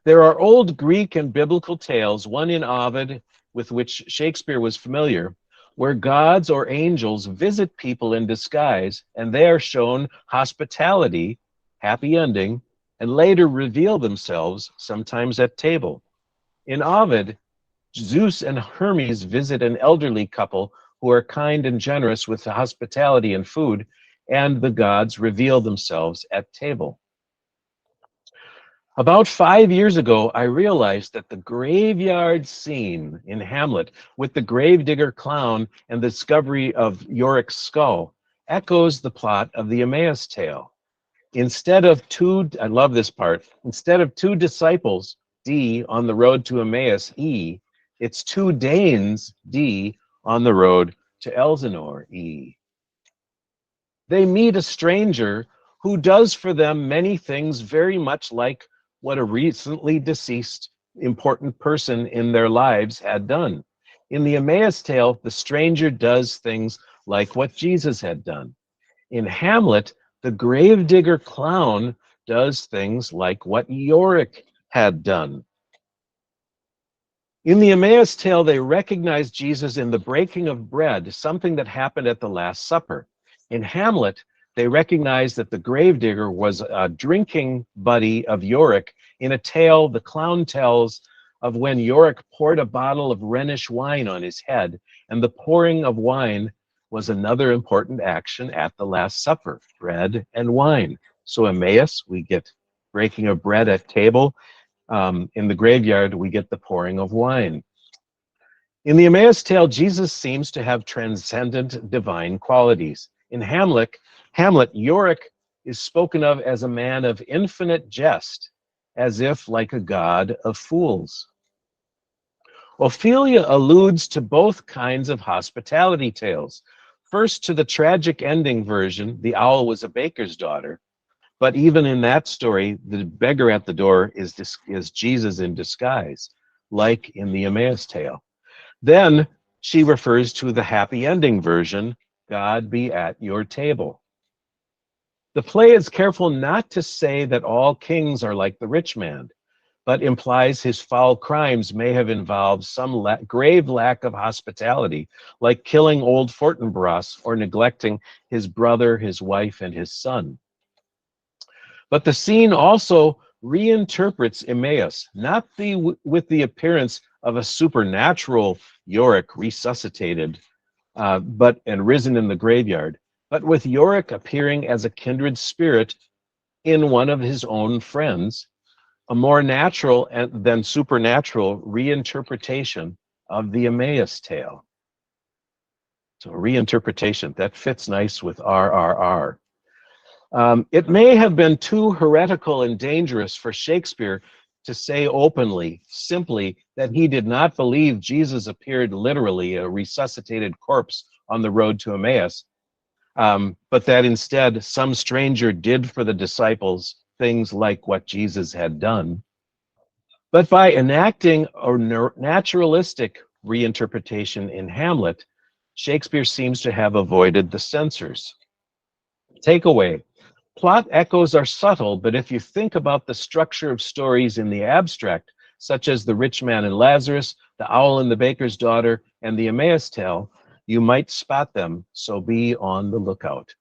There are old Greek and biblical tales, one in Ovid, with which Shakespeare was familiar, where gods or angels visit people in disguise, and they are shown hospitality, happy ending, and later reveal themselves, sometimes at table. In Ovid, Zeus and Hermes visit an elderly couple who are kind and generous with hospitality and food, and the gods reveal themselves at table. About 5 years ago, I realized that the graveyard scene in Hamlet with the gravedigger clown and the discovery of Yorick's skull echoes the plot of the Emmaus tale. Instead of two, I love this part, instead of two disciples, D, on the road to Emmaus, E, it's two Danes, D, on the road to Elsinore, E. They meet a stranger who does for them many things very much like what a recently deceased important person in their lives had done. In the Emmaus tale, the stranger does things like what Jesus had done. In Hamlet, the gravedigger clown does things like what Yorick had done. In the Emmaus tale, they recognize Jesus in the breaking of bread, something that happened at the Last Supper. In Hamlet, they recognize that the gravedigger was a drinking buddy of Yorick in a tale the clown tells of when Yorick poured a bottle of Rhenish wine on his head, and the pouring of wine was another important action at the Last Supper, bread and wine. So Emmaus, we get breaking of bread at table. In the graveyard, we get the pouring of wine. In the Emmaus tale, Jesus seems to have transcendent divine qualities. In Hamlet, Yorick is spoken of as a man of infinite jest, as if like a god of fools. Ophelia alludes to both kinds of hospitality tales. First, to the tragic ending version, the owl was a baker's daughter. But even in that story, the beggar at the door is Jesus in disguise, like in the Emmaus tale. Then she refers to the happy ending version, God be at your table. The play is careful not to say that all kings are like the rich man, but implies his foul crimes may have involved some grave lack of hospitality, like killing old Fortinbras or neglecting his brother, his wife, and his son. But the scene also reinterprets Emmaus, not with the appearance of a supernatural Yorick resuscitated and risen in the graveyard, but with Yorick appearing as a kindred spirit in one of his own friends, a more natural than supernatural reinterpretation of the Emmaus tale. So reinterpretation, that fits nice with RRR. It may have been too heretical and dangerous for Shakespeare to say openly, simply, that he did not believe Jesus appeared literally a resuscitated corpse on the road to Emmaus, but that instead some stranger did for the disciples things like what Jesus had done. But by enacting a naturalistic reinterpretation in Hamlet, Shakespeare seems to have avoided the censors. Takeaway. Plot echoes are subtle, but if you think about the structure of stories in the abstract, such as The Rich Man and Lazarus, The Owl and the Baker's Daughter, and the Emmaus tale, you might spot them, so be on the lookout.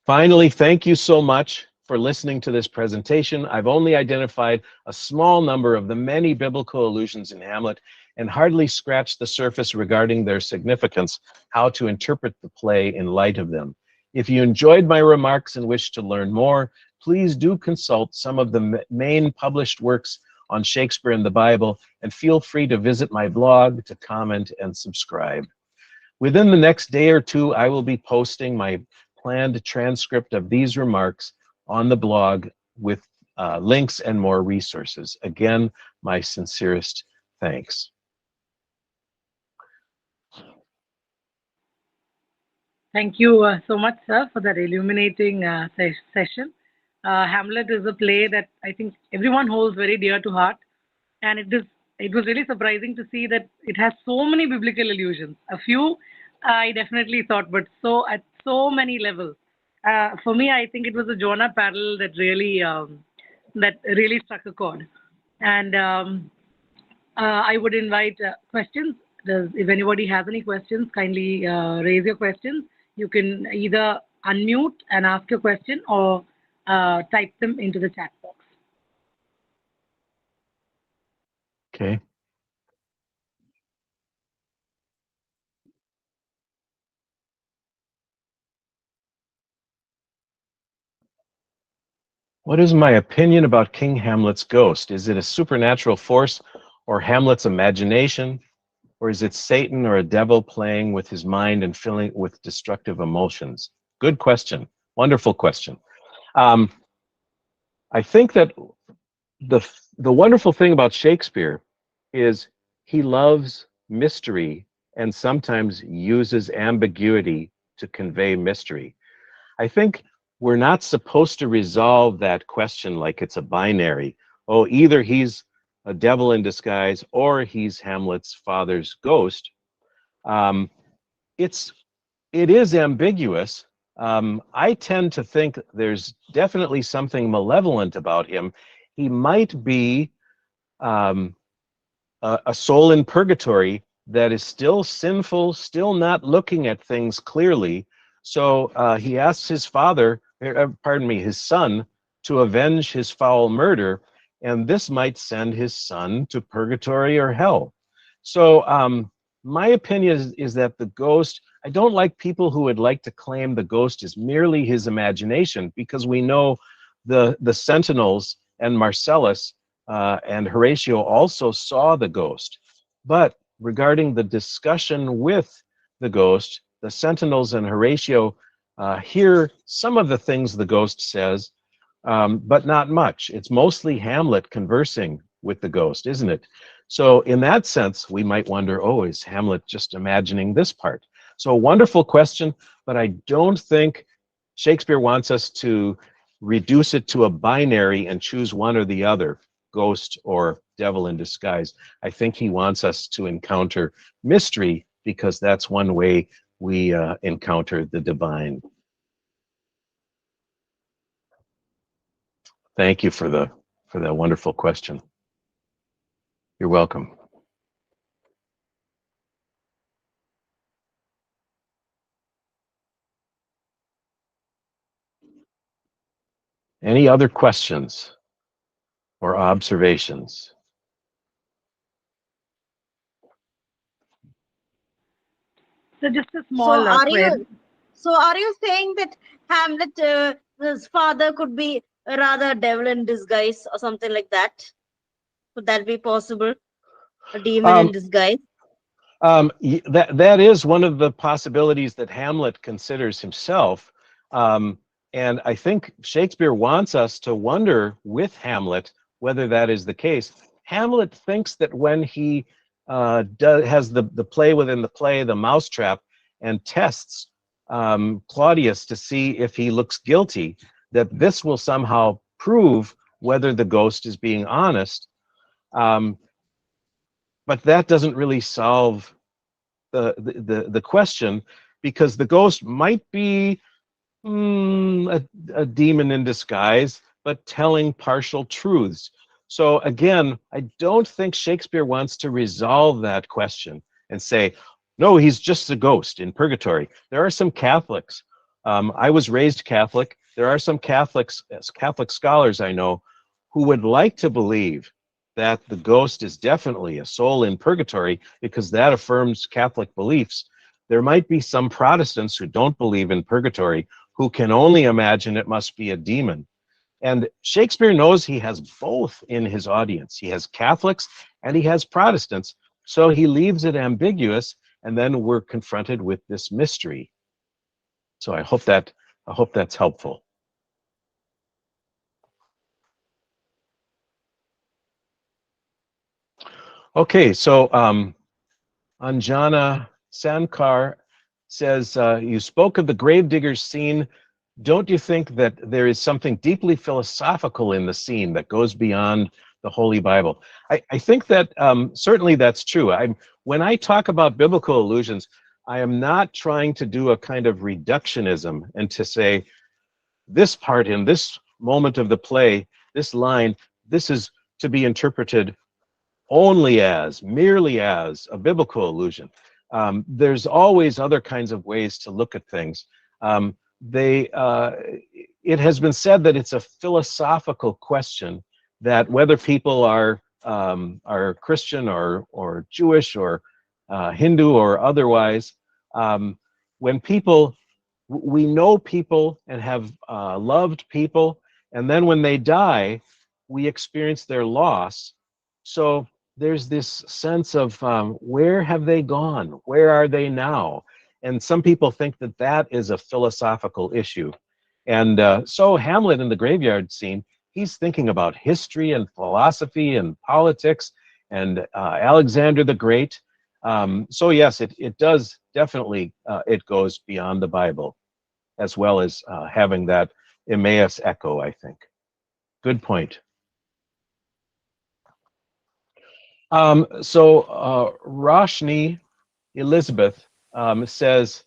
Finally, thank you so much for listening to this presentation. I've only identified a small number of the many biblical allusions in Hamlet and hardly scratched the surface regarding their significance, how to interpret the play in light of them. If you enjoyed my remarks and wish to learn more, please do consult some of the main published works on Shakespeare and the Bible, and feel free to visit my blog to comment and subscribe. Within the next day or two, I will be posting my planned transcript of these remarks on the blog with links and more resources. Again, my sincerest thanks. Thank you so much, sir, for that illuminating session. Hamlet is a play that I think everyone holds very dear to heart, and it was really surprising to see that it has so many biblical allusions. A few I definitely thought, but so at so many levels. For me, I think it was the Jonah parallel that really struck a chord. And I would invite questions. If anybody has any questions, kindly raise your questions. You can either unmute and ask your question or type them into the chat box. Okay. What is my opinion about King Hamlet's ghost? Is it a supernatural force or Hamlet's imagination? Or is it Satan or a devil playing with his mind and filling with destructive emotions? Good question. Wonderful question. I think that the wonderful thing about Shakespeare is he loves mystery and sometimes uses ambiguity to convey mystery. I think we're not supposed to resolve that question like it's a binary. Oh, either he's a devil in disguise or he's Hamlet's father's ghost. It is ambiguous. I tend to think there's definitely something malevolent about him. He might be a soul in purgatory that is still sinful, still not looking at things clearly. So he asks his father, his son, to avenge his foul murder, and this might send his son to purgatory or hell. So my opinion is that the ghost, I don't like people who would like to claim the ghost is merely his imagination, because we know the Sentinels and Marcellus and Horatio also saw the ghost. But regarding the discussion with the ghost, the Sentinels and Horatio hear some of the things the ghost says, but not much. It's mostly Hamlet conversing with the ghost, isn't it? So in that sense, we might wonder, oh, is Hamlet just imagining this part? So wonderful question, but I don't think Shakespeare wants us to reduce it to a binary and choose one or the other, ghost or devil in disguise. I think he wants us to encounter mystery, because that's one way we encounter the divine. Thank you for that wonderful question. You're welcome. Any other questions or observations? So just a small query. Are you saying that Hamlet, his father could be rather devil in disguise or something like that? Could that be possible? A demon in disguise? That is one of the possibilities that Hamlet considers himself. And I think Shakespeare wants us to wonder with Hamlet whether that is the case. Hamlet thinks that when he has the play within the play, the mousetrap, and tests Claudius to see if he looks guilty, that this will somehow prove whether the ghost is being honest. But that doesn't really solve the question, because the ghost might be a demon in disguise, but telling partial truths. So again, I don't think Shakespeare wants to resolve that question and say, no, he's just a ghost in purgatory. There are some Catholics. I was raised Catholic. There are some Catholic scholars I know who would like to believe that the ghost is definitely a soul in purgatory, because that affirms Catholic beliefs. There might be some Protestants who don't believe in purgatory, who can only imagine it must be a demon. And Shakespeare knows he has both in his audience. He has Catholics and he has Protestants. So he leaves it ambiguous, and then we're confronted with this mystery. So I hope that's helpful. Okay, so Anjana Sankar says, you spoke of the gravedigger's scene. Don't you think that there is something deeply philosophical in the scene that goes beyond the Holy Bible? I think that certainly that's true. When I talk about biblical allusions, I am not trying to do a kind of reductionism and to say this part in this moment of the play, this line, this is to be interpreted only as, merely as a biblical allusion. There's always other kinds of ways to look at things. It has been said that it's a philosophical question, that whether people are Christian or Jewish or Hindu or otherwise, when people, we know people and have loved people, and then when they die, we experience their loss. So there's this sense of where have they gone? Where are they now? And some people think that that is a philosophical issue. And so Hamlet in the graveyard scene, he's thinking about history and philosophy and politics and Alexander the Great. So yes, it does definitely, it goes beyond the Bible, as well as having that Emmaus echo, I think. Good point. Roshni Elizabeth says,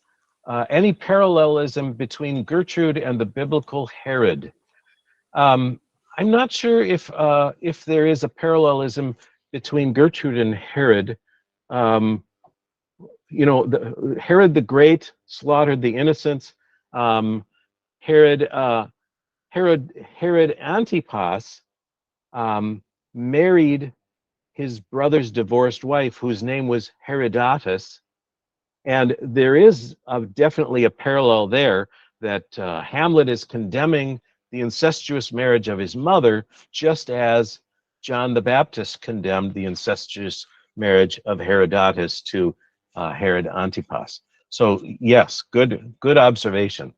any parallelism between Gertrude and the biblical Herod? I'm not sure if there is a parallelism between Gertrude and Herod. You know, Herod the Great slaughtered the innocents. Herod Antipas married his brother's divorced wife, whose name was Herodotus. And there is definitely a parallel there, that Hamlet is condemning the incestuous marriage of his mother, just as John the Baptist condemned the incestuous marriage of Herodotus to Herod Antipas. So yes, good observation.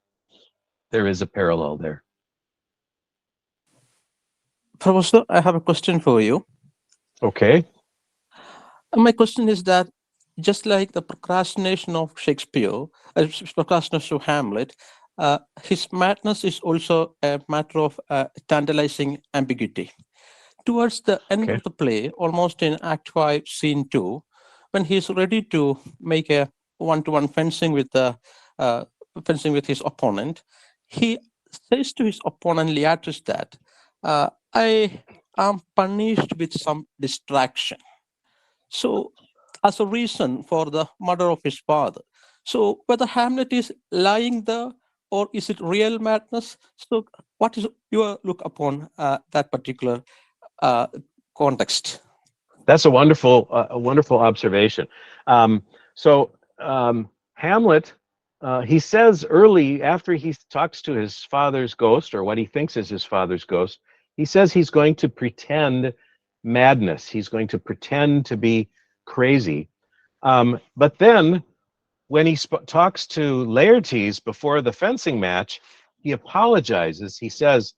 There is a parallel there. Professor, I have a question for you. Okay. My question is that just like the procrastination of Shakespeare, procrastination of Hamlet, his madness is also a matter of tantalizing ambiguity. Towards the end of the play, almost in Act 5, Scene 2, when he's ready to make a one-to-one fencing with his opponent, he says to his opponent Leatrice that I am punished with some distraction. So, as a reason for the murder of his father. So, whether Hamlet is lying there or is it real madness? So, what is your look upon that particular context? That's a wonderful observation. Hamlet, he says early, after he talks to his father's ghost, or what he thinks is his father's ghost, he says he's going to pretend madness. He's going to pretend to be crazy. But then when he talks to Laertes before the fencing match, he apologizes. He says,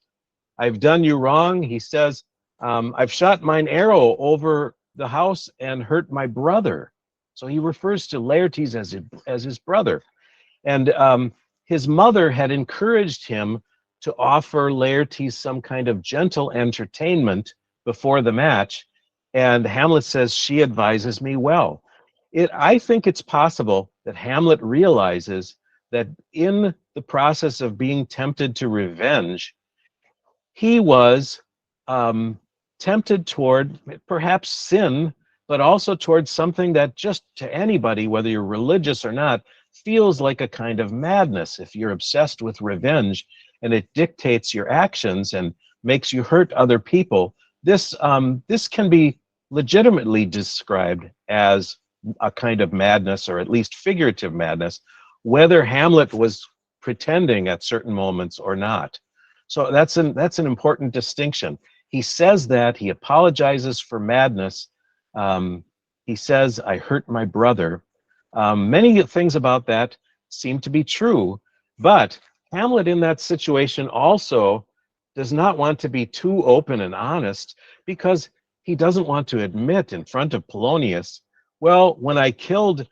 I've done you wrong. He says, I've shot mine arrow over the house and hurt my brother. So he refers to Laertes as his brother. And his mother had encouraged him to offer Laertes some kind of gentle entertainment before the match. And Hamlet says, she advises me well. I think it's possible that Hamlet realizes that in the process of being tempted to revenge, he was tempted toward perhaps sin, but also towards something that just to anybody, whether you're religious or not, feels like a kind of madness. If you're obsessed with revenge and it dictates your actions and makes you hurt other people, this can be legitimately described as a kind of madness, or at least figurative madness, whether Hamlet was pretending at certain moments or not. So that's an important distinction. He says that, he apologizes for madness. He says, I hurt my brother. Many things about that seem to be true, but Hamlet in that situation also does not want to be too open and honest, because he doesn't want to admit in front of Polonius, well, when I killed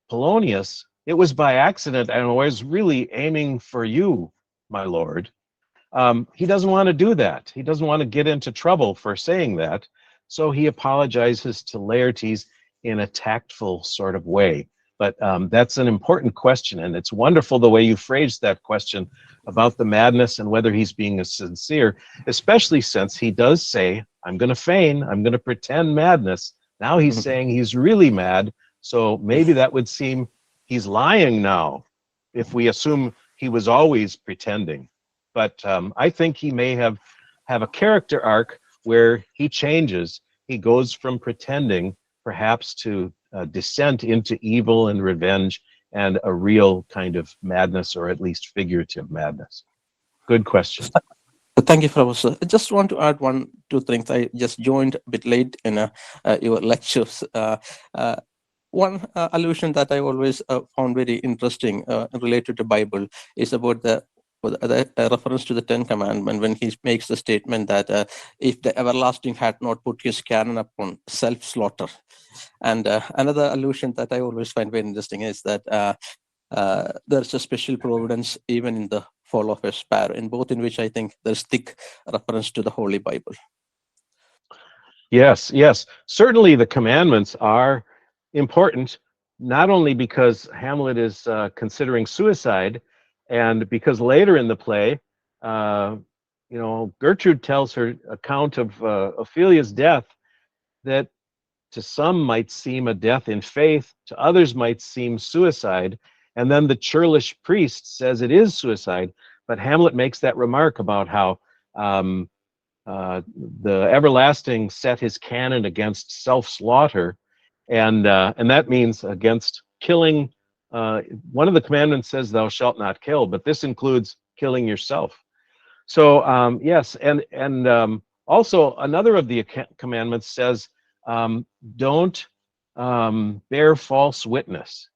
Polonius, it was by accident and I was really aiming for you, my lord. He doesn't want to do that. He doesn't want to get into trouble for saying that. So he apologizes to Laertes in a tactful sort of way. But that's an important question, and it's wonderful the way you phrased that question about the madness and whether he's being sincere, especially since he does say, I'm going to feign, I'm going to pretend madness. Now he's saying he's really mad, so maybe that would seem he's lying now, if we assume he was always pretending. But I think he may have a character arc where he changes. He goes from pretending perhaps to descent into evil and revenge and a real kind of madness, or at least figurative madness. Good question. Thank you, Professor. I just want to add two things. I just joined a bit late in your lectures. One allusion that I always found very interesting related to Bible is about the reference to the Ten Commandments, when he makes the statement that if the everlasting had not put his cannon upon self-slaughter. And another allusion that I always find very interesting is that there's a special providence even in the fall of a sparrow, in both in which I think there's thick reference to the Holy Bible. Yes, yes. Certainly the commandments are important, not only because Hamlet is considering suicide, and because later in the play, Gertrude tells her account of Ophelia's death that to some might seem a death in faith, to others might seem suicide, and then the churlish priest says it is suicide. But Hamlet makes that remark about how the everlasting set his cannon against self-slaughter, and that means against killing. One of the commandments says thou shalt not kill, but this includes killing yourself. So yes, and also another of the commandments says don't bear false witness.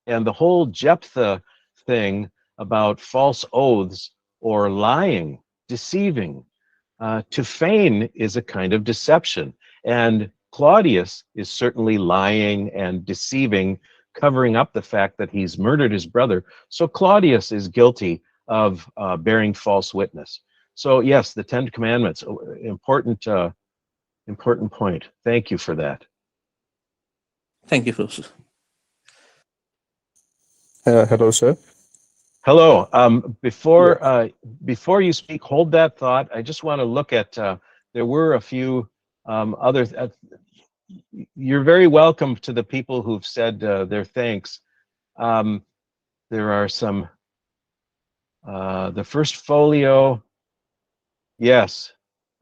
And the whole Jephthah thing about false oaths or lying, deceiving, to feign is a kind of deception. And Claudius is certainly lying and deceiving, covering up the fact that he's murdered his brother. So Claudius is guilty of bearing false witness. So yes, the Ten Commandments, important point. Thank you for that. Thank you, Professor. Hello, sir. Hello. Before you speak, hold that thought. I just want to look at, there were a few other, you're very welcome to the people who've said their thanks. There are some, the first folio, yes.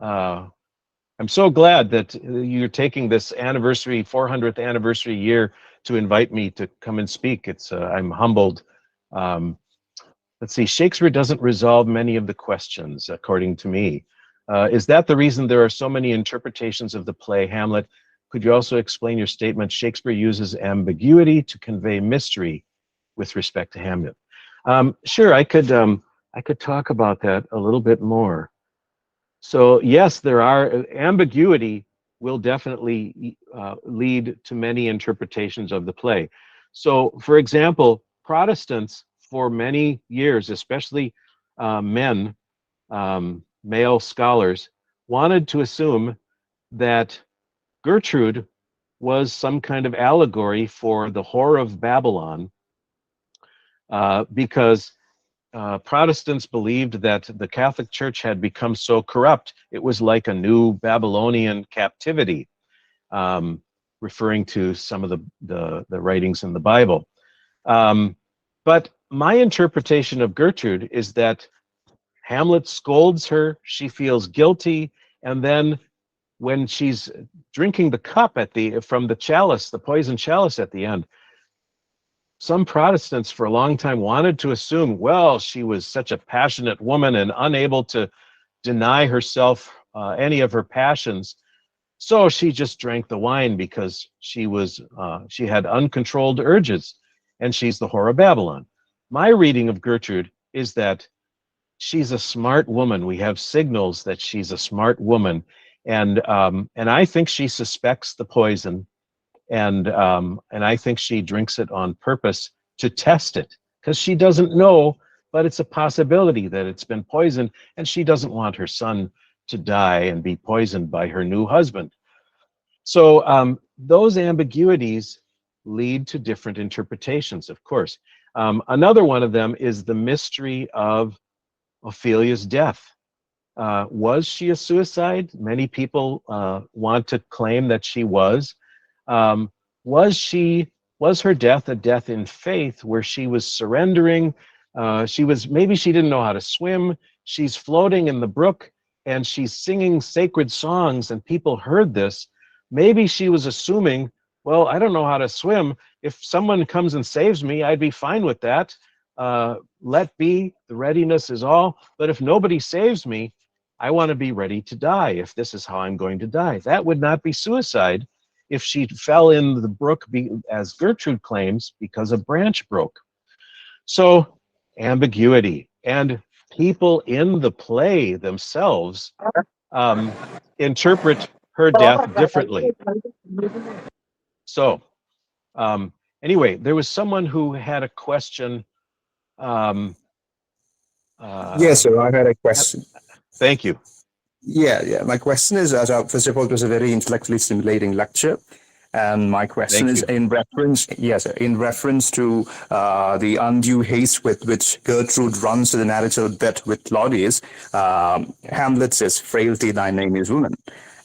I'm so glad that you're taking this anniversary, 400th anniversary year to invite me to come and speak. It's I'm humbled. Let's see, Shakespeare doesn't resolve many of the questions, according to me. Is that the reason there are so many interpretations of the play Hamlet? Could you also explain your statement, Shakespeare uses ambiguity to convey mystery with respect to Hamlet? Sure, I could talk about that a little bit more. So yes, there are, ambiguity will definitely lead to many interpretations of the play. So for example, Protestants for many years, especially men, male scholars, wanted to assume that Gertrude was some kind of allegory for the whore of Babylon, because Protestants believed that the Catholic Church had become so corrupt, it was like a new Babylonian captivity, referring to some of the writings in the Bible. But my interpretation of Gertrude is that Hamlet scolds her, she feels guilty, and then when she's drinking the cup from the chalice, the poison chalice at the end, some Protestants for a long time wanted to assume, well, she was such a passionate woman and unable to deny herself any of her passions, so she just drank the wine because she had uncontrolled urges, and she's the whore of Babylon. My reading of Gertrude is that she's a smart woman. We have signals that she's a smart woman, and I think she suspects the poison, and I think she drinks it on purpose to test it, because she doesn't know, but it's a possibility that it's been poisoned, and she doesn't want her son to die and be poisoned by her new husband. So those ambiguities lead to different interpretations, of course. Another one of them is the mystery of Ophelia's death. Was she a suicide? Many people want to claim that she was. Was her death a death in faith, where she was surrendering? Maybe she didn't know how to swim. She's floating in the brook and she's singing sacred songs, and people heard this. Maybe she was assuming, well, I don't know how to swim. If someone comes and saves me, I'd be fine with that. Let be, the readiness is all. But if nobody saves me, I want to be ready to die if this is how I'm going to die. That would not be suicide if she fell in the brook, as Gertrude claims, because a branch broke. So ambiguity, and people in the play themselves interpret her death differently. So anyway, there was someone who had a question. Yes, sir, I had a question. Thank you. Yeah. My question is, first of all, it was a very intellectually stimulating lecture. And my question is in reference, in reference to the undue haste with which Gertrude runs to the marital bed with Claudius. Hamlet says, "Frailty, thy name is woman."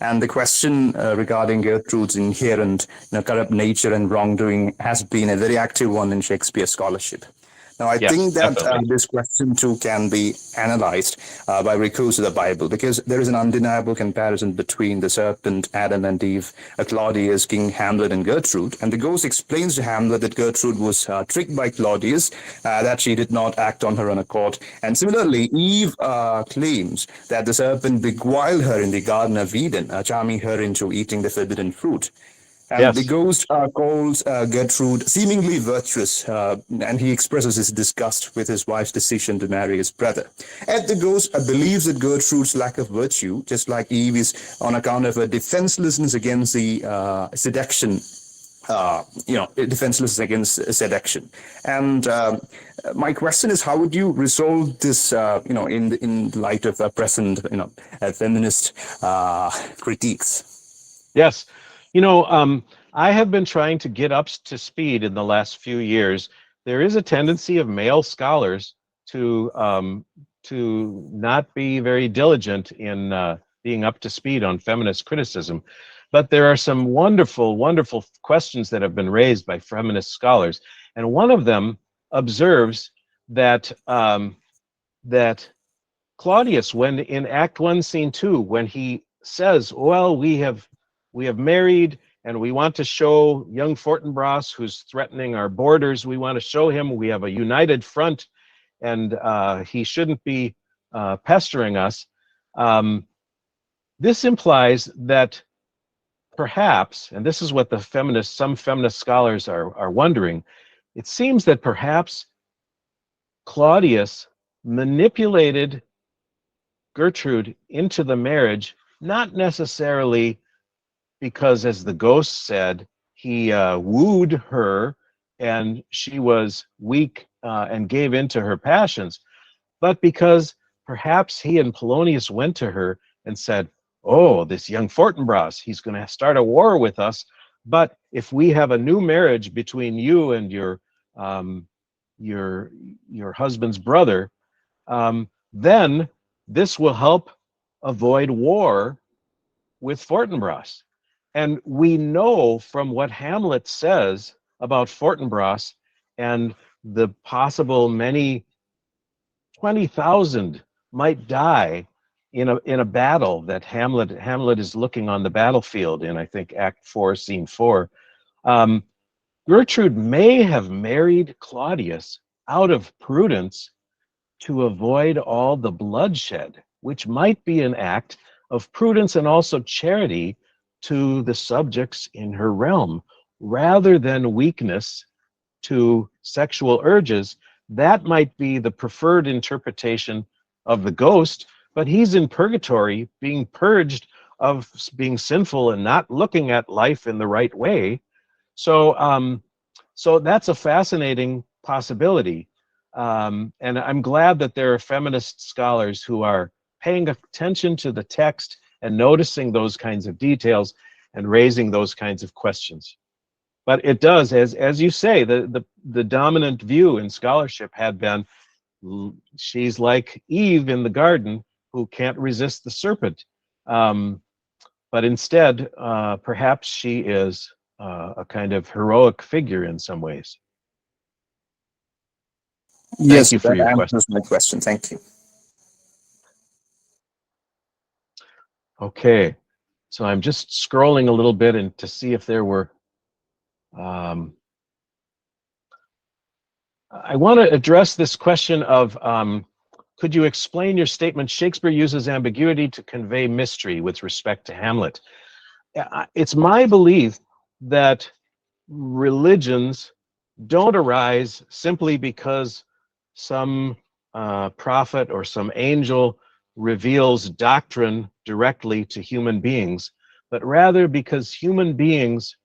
And the question regarding Gertrude's inherent corrupt nature and wrongdoing has been a very active one in Shakespeare scholarship. Now, I think that this question too can be analyzed by recourse to the Bible, because there is an undeniable comparison between the serpent, Adam and Eve, Claudius, King Hamlet, and Gertrude. And the ghost explains to Hamlet that Gertrude was tricked by Claudius, that she did not act on her own accord. And similarly, Eve claims that the serpent beguiled her in the Garden of Eden, charming her into eating the forbidden fruit. And the ghost calls Gertrude seemingly virtuous, and he expresses his disgust with his wife's decision to marry his brother. And the ghost believes that Gertrude's lack of virtue, just like Eve, is on account of her defenselessness against the seduction. Defenseless against seduction. And my question is, how would you resolve this, in light of present, feminist critiques? Yes. I have been trying to get up to speed in the last few years. There is a tendency of male scholars to not be very diligent in being up to speed on feminist criticism. But there are some wonderful, wonderful questions that have been raised by feminist scholars. And one of them observes that that Claudius, when in Act 1, Scene 2, when he says, well, we have married and we want to show young Fortinbras, who's threatening our borders, we want to show him we have a united front and he shouldn't be pestering us. This implies that perhaps, and this is what some feminist scholars are wondering, it seems that perhaps Claudius manipulated Gertrude into the marriage, not necessarily because, as the ghost said, he wooed her and she was weak and gave in to her passions, but because perhaps he and Polonius went to her and said, oh, this young Fortinbras, he's going to start a war with us, but if we have a new marriage between you and your husband's brother, then this will help avoid war with Fortinbras. And we know from what Hamlet says about Fortinbras and the possible many 20,000 might die in a battle that Hamlet is looking on the battlefield in, I think, Act 4, Scene 4. Gertrude may have married Claudius out of prudence to avoid all the bloodshed, which might be an act of prudence and also charity to the subjects in her realm, rather than weakness to sexual urges. That might be the preferred interpretation of the ghost, but he's in purgatory being purged of being sinful and not looking at life in the right way. So, so that's a fascinating possibility. And I'm glad that there are feminist scholars who are paying attention to the text and noticing those kinds of details and raising those kinds of questions. But it does, as you say, the dominant view in scholarship had been she's like Eve in the garden who can't resist the serpent. But instead, perhaps she is a kind of heroic figure in some ways. Yes, Thank you for that your question. answers my question. Thank you. Okay, so I'm just scrolling a little bit and to see if there were. I want to address this question of could you explain your statement? Shakespeare uses ambiguity to convey mystery with respect to Hamlet. It's my belief that religions don't arise simply because some prophet or some angel reveals doctrine directly to human beings, but rather because human beings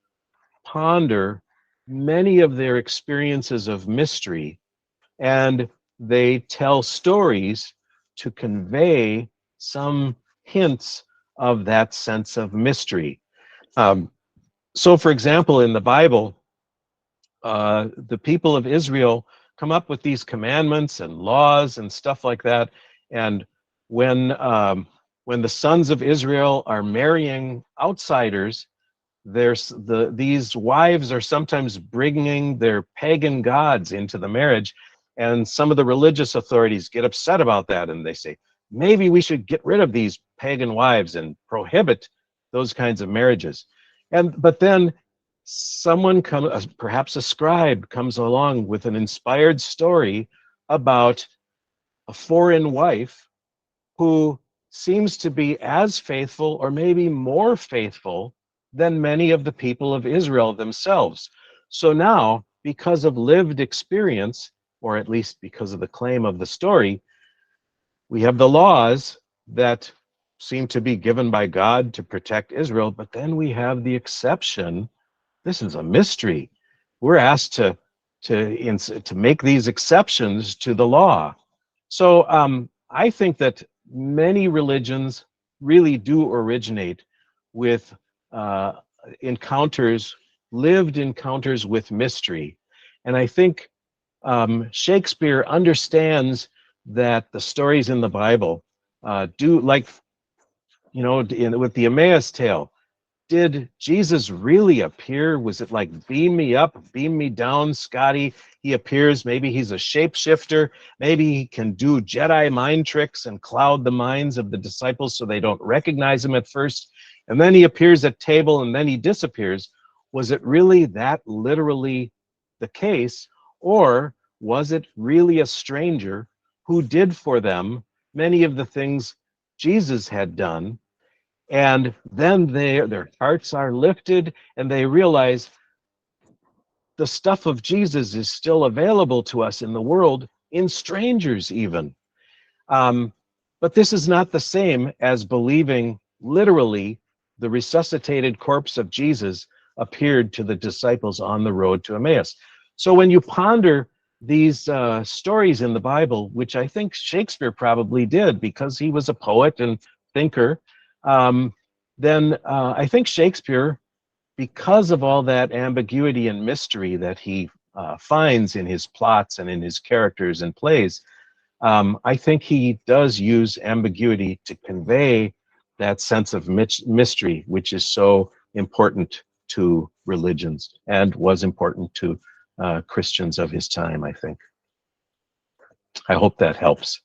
ponder many of their experiences of mystery, and they tell stories to convey some hints of that sense of mystery. So, for example, in the Bible, the people of Israel come up with these commandments and laws and stuff like that. And when the sons of Israel are marrying outsiders, these wives are sometimes bringing their pagan gods into the marriage, and some of the religious authorities get upset about that, and they say maybe we should get rid of these pagan wives and prohibit those kinds of marriages. But then someone comes, perhaps a scribe comes along with an inspired story about a foreign wife who seems to be as faithful or maybe more faithful than many of the people of Israel themselves. So now, because of lived experience, or at least because of the claim of the story, we have the laws that seem to be given by God to protect Israel, but then we have the exception. This is a mystery. We're asked to make these exceptions to the law. So I think that many religions really do originate with lived encounters with mystery. And I think Shakespeare understands that the stories in the Bible do, like, with the Emmaus tale, did Jesus really appear? Was it like beam me up, beam me down, Scotty? He appears, maybe he's a shapeshifter, maybe he can do Jedi mind tricks and cloud the minds of the disciples so they don't recognize him at first. And then he appears at table and then he disappears. Was it really that literally the case? Or was it really a stranger who did for them many of the things Jesus had done? And then their hearts are lifted and they realize the stuff of Jesus is still available to us in the world, in strangers even. But this is not the same as believing literally the resuscitated corpse of Jesus appeared to the disciples on the road to Emmaus. So when you ponder these stories in the Bible, which I think Shakespeare probably did because he was a poet and thinker, then I think Shakespeare, because of all that ambiguity and mystery that he finds in his plots and in his characters and plays, I think he does use ambiguity to convey that sense of mystery, which is so important to religions and was important to Christians of his time, I think. I hope that helps.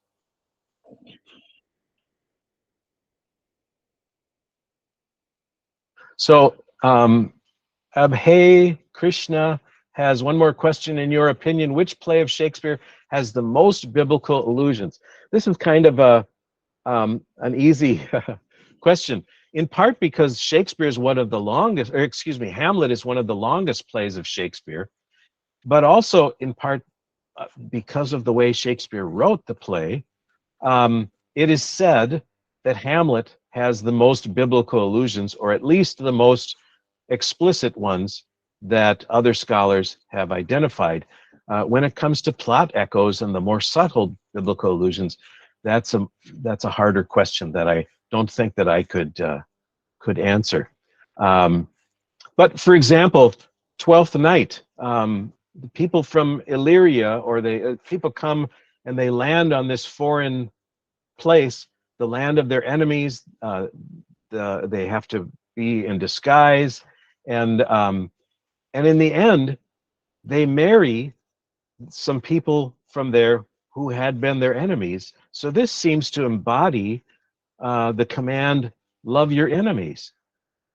So Abhay Krishna has one more question. In your opinion, which play of Shakespeare has the most biblical allusions? This is kind of an easy question, in part because Shakespeare is one of the longest, or excuse me, Hamlet is one of the longest plays of Shakespeare, but also in part because of the way Shakespeare wrote the play. It is said that Hamlet has the most biblical allusions, or at least the most explicit ones that other scholars have identified. When it comes to plot echoes and the more subtle biblical allusions, that's a harder question that I don't think that I could answer. But for example, Twelfth Night, the people from Illyria, or people come and they land on this foreign place, the land of their enemies. They have to be in disguise, and in the end, they marry some people from there who had been their enemies. So this seems to embody the command, love your enemies.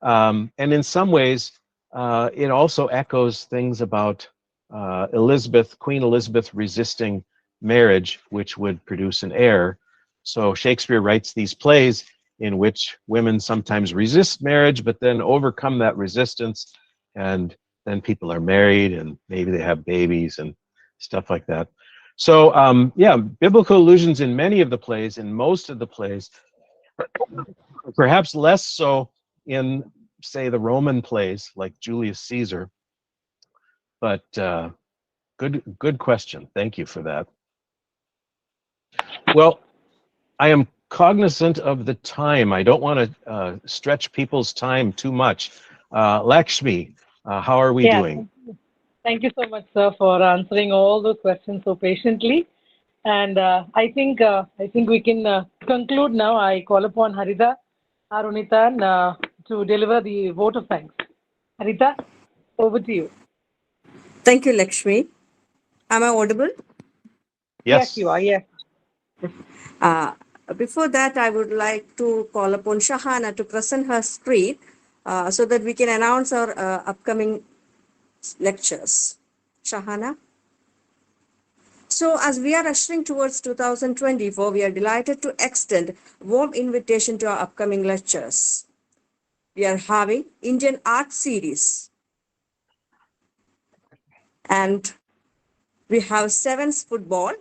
And in some ways, it also echoes things about Queen Elizabeth resisting marriage, which would produce an heir. So Shakespeare writes these plays in which women sometimes resist marriage, but then overcome that resistance, and then people are married and maybe they have babies and stuff like that. So yeah, biblical allusions in many of the plays, in most of the plays, perhaps less so in, say, the Roman plays like Julius Caesar. But good question. Thank you for that. Well, I am cognizant of the time. I don't want to stretch people's time too much. Lakshmi, how are we doing? Thank you so much, sir, for answering all those questions so patiently. And I think we can conclude now. I call upon Harita Arunitan to deliver the vote of thanks. Harita, over to you. Thank you, Lakshmi. Am I audible? Yes, you are. Yes. Before that, I would like to call upon Shahana to present her screen so that we can announce our upcoming lectures. Shahana? So as we are ushering towards 2024, we are delighted to extend a warm invitation to our upcoming lectures. We are having Indian art series. And we have sevens football,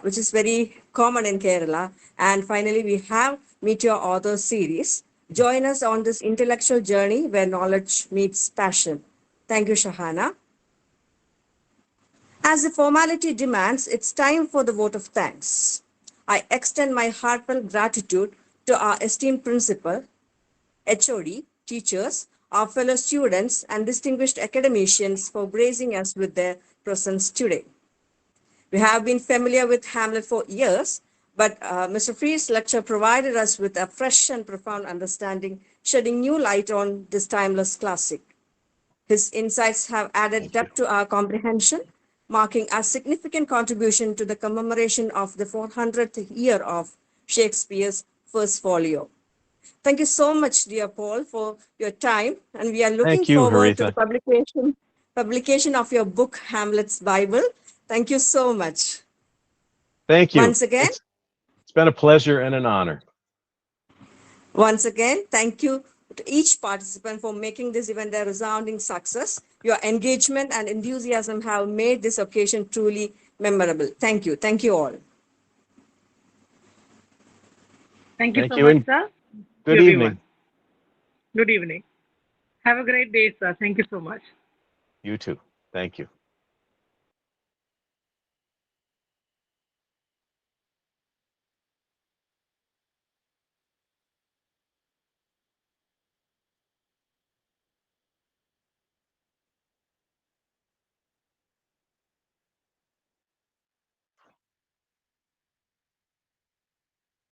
which is very common in Kerala. And finally, we have Meteor Author series. Join us on this intellectual journey where knowledge meets passion. Thank you, Shahana. As the formality demands, it's time for the vote of thanks. I extend my heartfelt gratitude to our esteemed principal, HOD, teachers, our fellow students, and distinguished academicians for gracing us with their presence today. We have been familiar with Hamlet for years, but Mr. Fried's lecture provided us with a fresh and profound understanding, shedding new light on this timeless classic. His insights have added depth to our comprehension, marking a significant contribution to the commemoration of the 400th year of Shakespeare's first folio. Thank you so much, dear Paul, for your time, and we are looking forward to the publication of your book, Hamlet's Bible. Thank you so much. Thank you. Once again, it's been a pleasure and an honor. Once again, thank you to each participant for making this event a resounding success. Your engagement and enthusiasm have made this occasion truly memorable. Thank you. Thank you all. Thank you so much, sir. Good evening. Good evening. Have a great day, sir. Thank you so much. You too. Thank you.